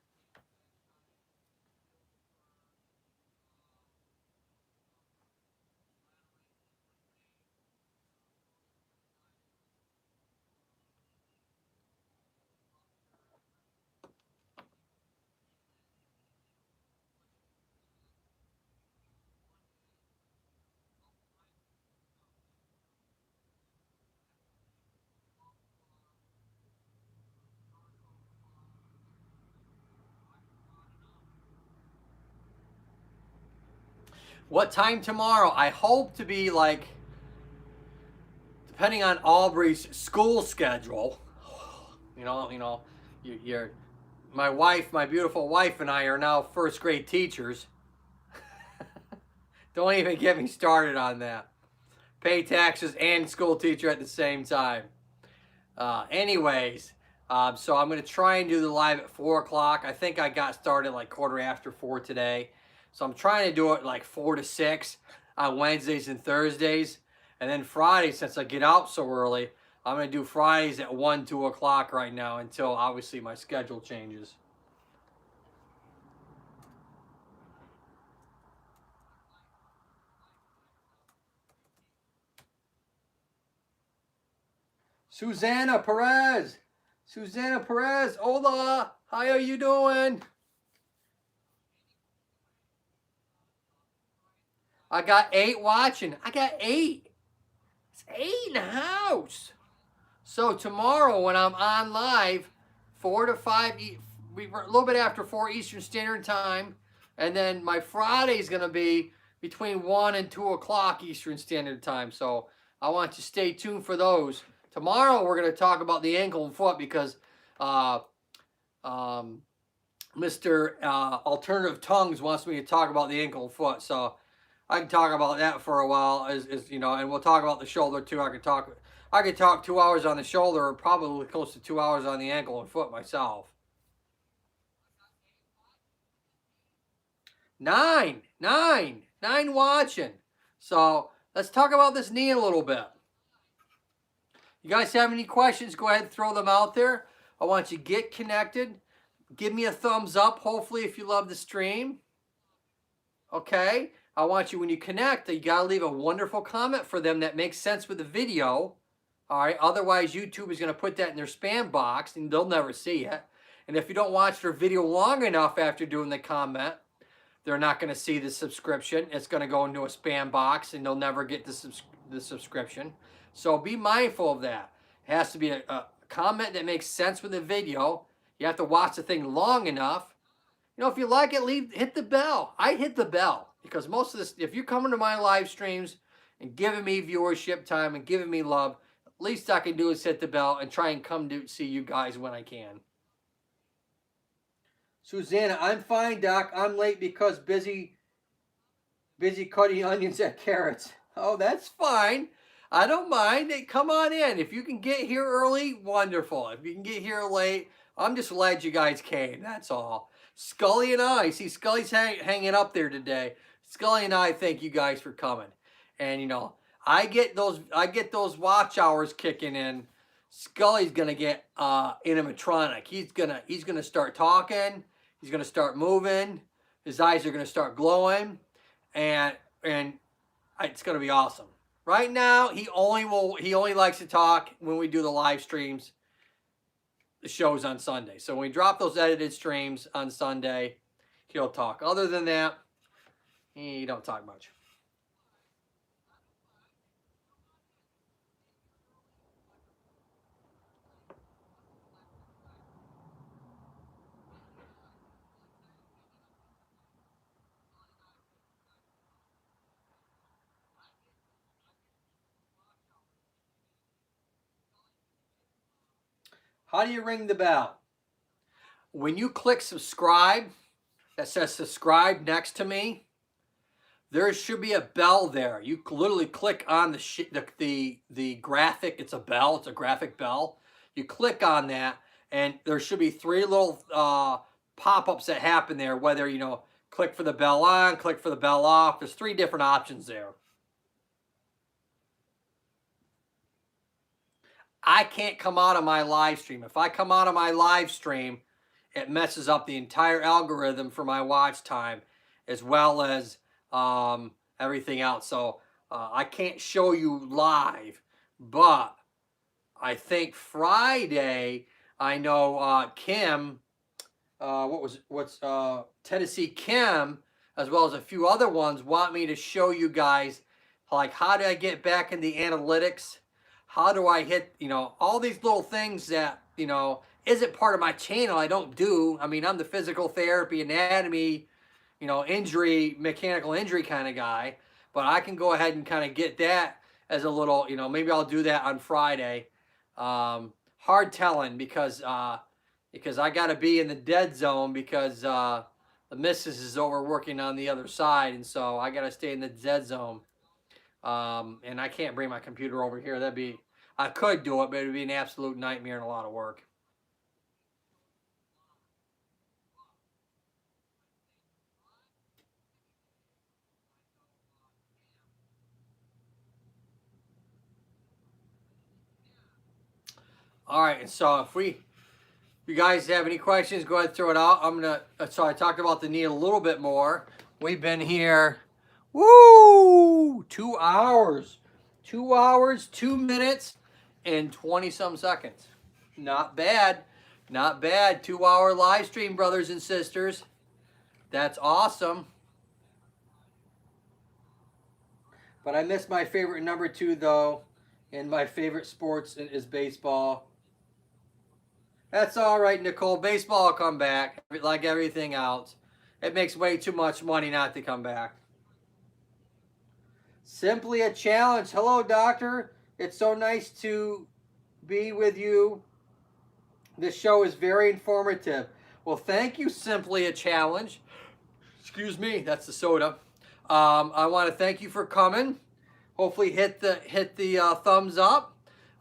What time tomorrow? I hope to be like, depending on Aubrey's school schedule, you're my wife, my beautiful wife, and I are now first grade teachers. Don't even get me started on that. Pay taxes and school teacher at the same time. Anyways, so I'm going to try and do the live at 4 o'clock. I think I got started like 4:15 today. So I'm trying to do it like 4 to 6 on Wednesdays and Thursdays. And then Friday, since I get out so early, I'm going to do Fridays at 1, 2 o'clock right now until obviously my schedule changes. Susanna Perez. Susanna Perez. Hola. How are you doing? I got 8 watching. I got 8. It's 8 in the house. So tomorrow when I'm on live, 4 to 5, a little bit after 4 Eastern Standard Time, and then my Friday is going to be between 1 and 2 o'clock Eastern Standard Time. So I want you to stay tuned for those. Tomorrow we're going to talk about the ankle and foot because Mr. Alternative Tongues wants me to talk about the ankle and foot. So I can talk about that for a while, and we'll talk about the shoulder too. I could talk 2 hours on the shoulder, or probably close to 2 hours on the ankle and foot myself. 9 watching. So let's talk about this knee a little bit. You guys have any questions? Go ahead and throw them out there. I want you to get connected. Give me a thumbs up, hopefully, if you love the stream. Okay? I want you, when you connect, you got to leave a wonderful comment for them that makes sense with the video. All right? Otherwise, YouTube is going to put that in their spam box, and they'll never see it. And if you don't watch their video long enough after doing the comment, they're not going to see the subscription. It's going to go into a spam box, and they'll never get the subscription. So be mindful of that. It has to be a comment that makes sense with the video. You have to watch the thing long enough. If you like it, hit the bell. I hit the bell because most of this, if you're coming to my live streams and giving me viewership time and giving me love, least I can do is hit the bell and try and come to see you guys when I can. Susanna, I'm fine, Doc. I'm late because busy cutting onions and carrots. Oh, that's fine. I don't mind. Hey, come on in. If you can get here early, wonderful. If you can get here late, I'm just glad you guys came. That's all. Scully and I, see Scully's hanging up there today. Scully and I thank you guys for coming. And you know, I get those watch hours kicking in. Scully's gonna get animatronic. He's gonna start talking. He's gonna start moving. His eyes are gonna start glowing, and it's gonna be awesome. Right now, he only likes to talk when we do the live streams, the shows on Sunday. So when we drop those edited streams on Sunday, he'll talk. Other than that, he don't talk much. How do you ring the bell? When you click subscribe, that says subscribe next to me, there should be a bell there. You literally click on the graphic. It's a bell. It's a graphic bell. You click on that, and there should be three little pop-ups that happen there. Whether click for the bell on, click for the bell off. There's three different options there. I can't come out of my live stream. If I come out of my live stream, it messes up the entire algorithm for my watch time, as well as everything else. So I can't show you live, but I think Friday, I know Kim, what's Tennessee Kim, as well as a few other ones, want me to show you guys, like, how do I get back in the analytics? How do I hit, all these little things that, isn't part of my channel. I don't do. I mean, I'm the physical therapy, anatomy, injury, mechanical injury kind of guy. But I can go ahead and kind of get that as a little, maybe I'll do that on Friday. Hard telling because I got to be in the dead zone because the missus is over working on the other side. And so I got to stay in the dead zone. And I can't bring my computer over here. I could do it, but it'd be an absolute nightmare and a lot of work. All right, and so if you guys have any questions, go ahead and throw it out. So I talked about the knee a little bit more. We've been here, 2 hours. 2 hours, 2 minutes, and 20-some seconds. Not bad. Not bad. 2-hour live stream, brothers and sisters. That's awesome. But I missed my favorite number 2, though. And my favorite sports is baseball. That's all right, Nicole. Baseball will come back like everything else. It makes way too much money not to come back. Simply a challenge. Hello, doctor. It's so nice to be with you. This show is very informative. Well, thank you, Simply a Challenge. Excuse me, that's the soda. I want to thank you for coming. Hopefully hit the thumbs up.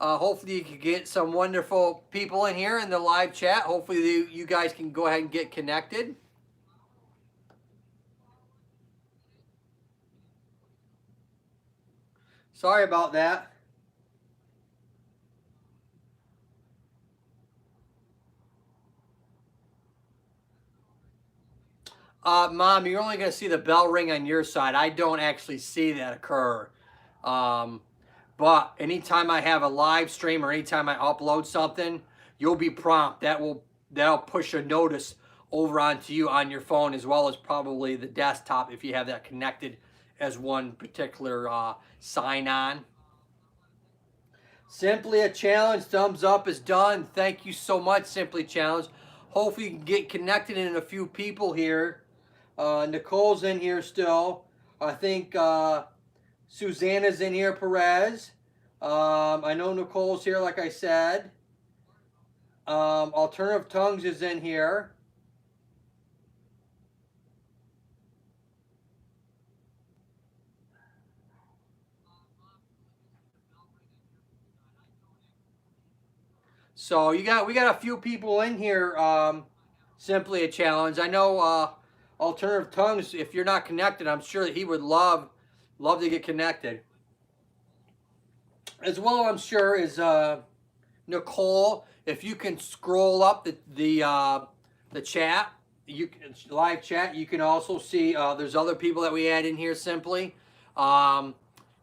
Hopefully you can get some wonderful people in here in the live chat. Hopefully you guys can go ahead and get connected. Sorry about that. Mom, you're only going to see the bell ring on your side. I don't actually see that occur. But anytime I have a live stream or anytime I upload something, you'll be prompt. That'll push a notice over onto you on your phone, as well as probably the desktop if you have that connected as one particular sign-on. Simply a Challenge, thumbs up is done. Thank you so much, Simply Challenge. Hopefully you can get connected in a few people here. Nicole's in here still. I think Susanna's in here, Perez. I know Nicole's here, like I said. Alternative Tongues is in here. So we got a few people in here. Simply a challenge. I know Alternative Tongues, if you're not connected, I'm sure that he would love to get connected. As well, I'm sure, is Nicole. If you can scroll up the chat, you can live chat. You can also see there's other people that we had in here. Simply,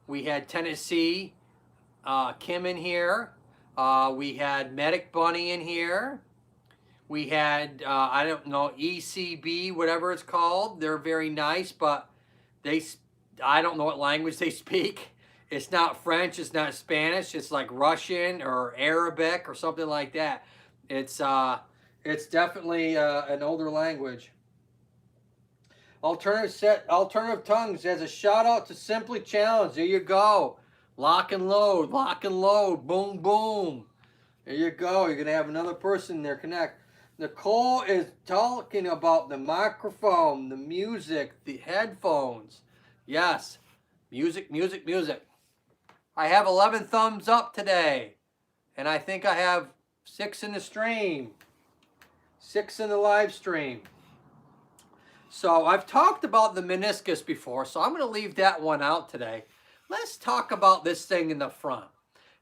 we had Tennessee Kim in here. We had Medic Bunny in here. We had I don't know, ECB, whatever it's called. They're very nice, but I don't know what language they speak. It's not French, it's not Spanish, it's like Russian or Arabic or something like that. It's definitely an older language. Alternative Tongues as a shout out to Simply Challenge. There you go. Lock and load, boom, boom. There you go. You're gonna have another person there connect. Nicole is talking about the microphone, the music, the headphones. Yes, music, music, music. I have 11 thumbs up today, and I think I have 6 in the stream, 6 in the live stream. So I've talked about the meniscus before, so I'm going to leave that one out today. Let's talk about this thing in the front.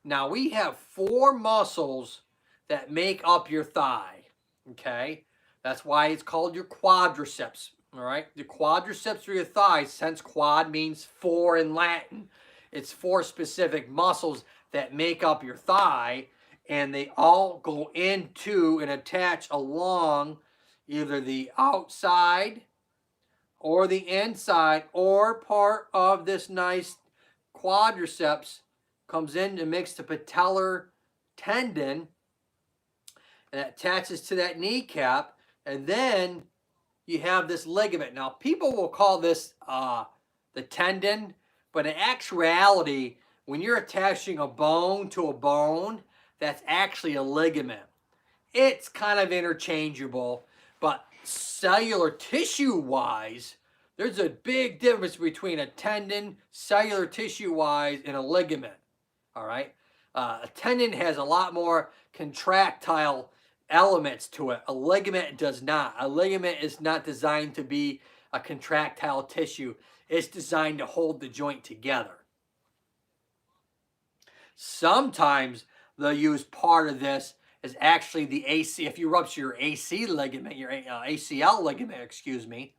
Now we have 4 muscles that make up your thigh, okay? That's why it's called your quadriceps, all right? The quadriceps are your thighs, since quad means 4 in Latin. It's 4 specific muscles that make up your thigh, and they all go into and attach along either the outside or the inside or part of this nice quadriceps comes in and makes the patellar tendon and that attaches to that kneecap, and then you have this ligament. Now people will call this the tendon, but in actuality when you're attaching a bone to a bone, that's actually a ligament. It's kind of interchangeable, but cellular tissue wise, there's a big difference between a tendon, cellular tissue wise, and a ligament. All right. A tendon has a lot more contractile elements to it. A ligament does not. A ligament is not designed to be a contractile tissue. It's designed to hold the joint together. Sometimes they'll use part of this is actually the AC. If you rupture your AC ligament, your ACL ligament, excuse me,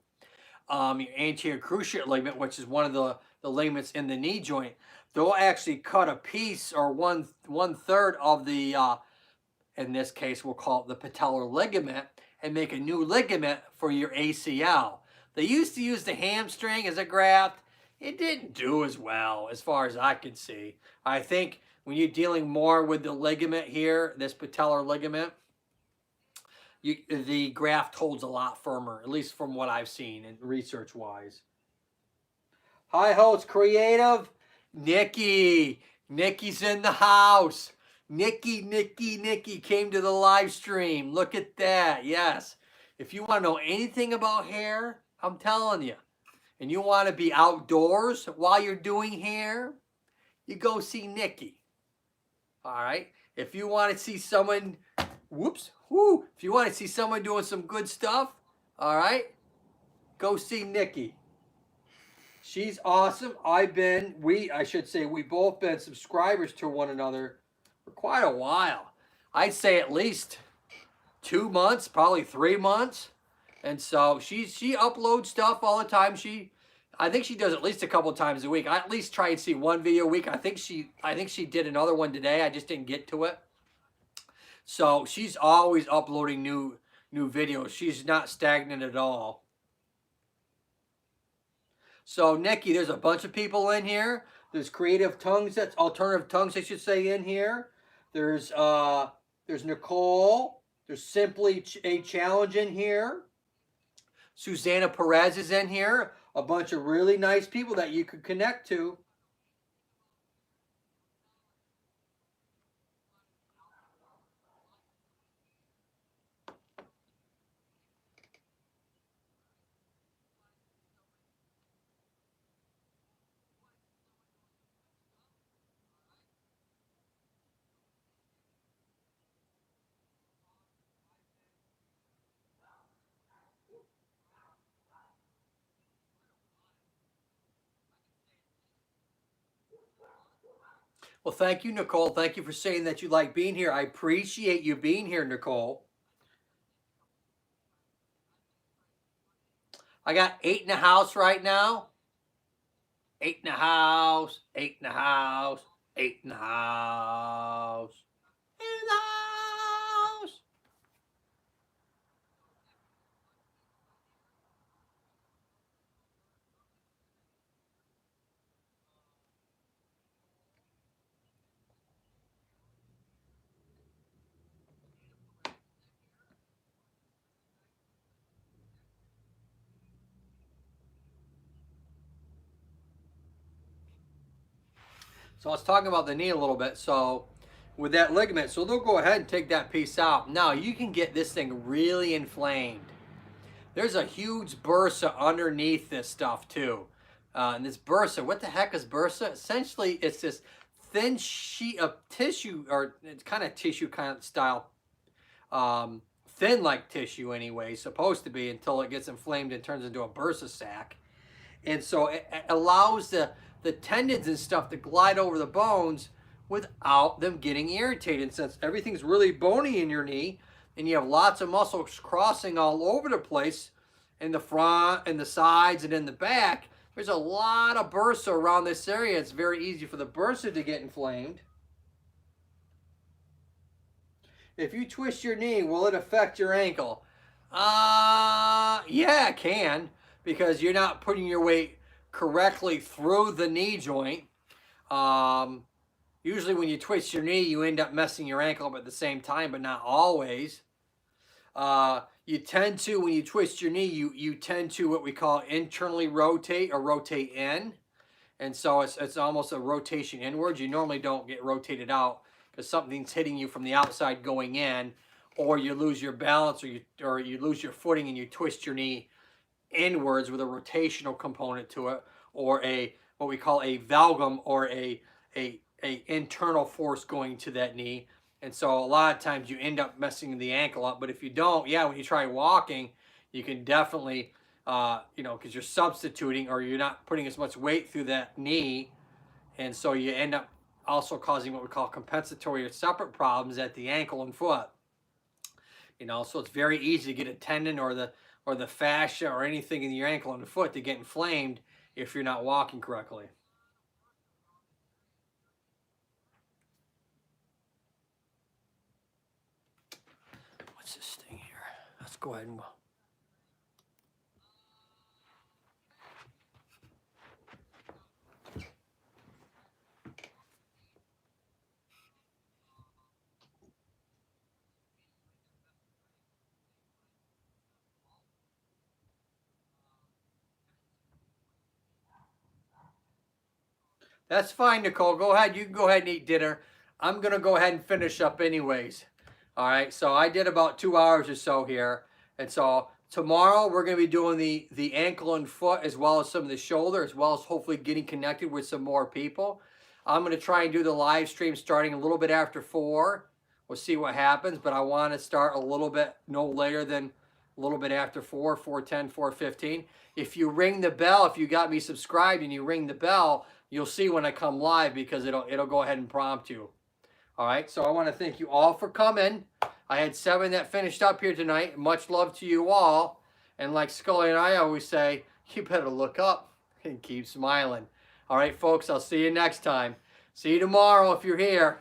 your anterior cruciate ligament, which is one of the ligaments in the knee joint, they'll actually cut a piece or one third of the, in this case, we'll call it the patellar ligament, and make a new ligament for your ACL. They used to use the hamstring as a graft. It didn't do as well as far as I could see. I think when you're dealing more with the ligament here, this patellar ligament, the graft holds a lot firmer, at least from what I've seen and research-wise. Hi, host creative. Nikki. Nikki's in the house. Nikki came to the live stream. Look at that. Yes. If you want to know anything about hair, I'm telling you, and you want to be outdoors while you're doing hair, you go see Nikki. All right. If you want to see someone, if you want to see someone doing some good stuff, all right, go see Nikki. She's awesome. I should say we both been subscribers to one another for quite a while. I'd say at least 2 months, probably 3 months. And so she uploads stuff all the time. I think she does at least a couple times a week. I at least try and see one video a week. I think she did another one today. I just didn't get to it. So she's always uploading new videos. She's not stagnant at all. So Nikki, there's a bunch of people in here. There's Alternative Tongues, I should say, in here. There's Nicole. There's Simply a Challenge in here. Susanna Perez is in here. A bunch of really nice people that you could connect to. Well, thank you, Nicole. Thank you for saying that you like being here. I appreciate you being here, Nicole. I got 8 in the house right now. 8 in the house. 8 in the house. 8 in the house. In the house. So I was talking about the knee a little bit. So with that ligament, so they'll go ahead and take that piece out. Now you can get this thing really inflamed. There's a huge bursa underneath this stuff too. And this bursa, what the heck is bursa? Essentially, it's this thin sheet of tissue, or it's kind of tissue kind of style, thin like tissue anyway, supposed to be, until it gets inflamed and turns into a bursa sac. And so it allows the tendons and stuff to glide over the bones without them getting irritated. Since everything's really bony in your knee, and you have lots of muscles crossing all over the place in the front and the sides and in the back, there's a lot of bursa around this area. It's very easy for the bursa to get inflamed. If you twist your knee, will it affect your ankle? Yeah, it can, because you're not putting your weight correctly through the knee joint. Usually when you twist your knee, you end up messing your ankle up at the same time, but not always. You tend to, when you twist your knee, you tend to what we call internally rotate or rotate in. And so it's almost a rotation inwards. You normally don't get rotated out because something's hitting you from the outside going in, or you lose your balance, or you lose your footing and you twist your knee inwards with a rotational component to it, or a what we call a valgum, or a internal force going to that knee. And so a lot of times you end up messing the ankle up. But if you don't, yeah, when you try walking, you can definitely, because you're substituting, or you're not putting as much weight through that knee. And so you end up also causing what we call compensatory or separate problems at the ankle and foot. So it's very easy to get a tendon or the fascia or anything in your ankle and the foot to get inflamed if you're not walking correctly. What's this thing here? Let's go ahead and... That's fine, Nicole. Go ahead. You can go ahead and eat dinner. I'm going to go ahead and finish up anyways. All right. So I did about 2 hours or so here. And so tomorrow we're going to be doing the ankle and foot, as well as some of the shoulder, as well as hopefully getting connected with some more people. I'm going to try and do the live stream starting a little bit after 4. We'll see what happens. But I want to start a little bit, no later than a little bit after 4, 4:10, 4:15. If you ring the bell, if you got me subscribed and you ring the bell, you'll see when I come live, because it'll go ahead and prompt you. All right, so I want to thank you all for coming. I had 7 that finished up here tonight. Much love to you all. And like Scully and I always say, you better look up and keep smiling. All right, folks, I'll see you next time. See you tomorrow if you're here.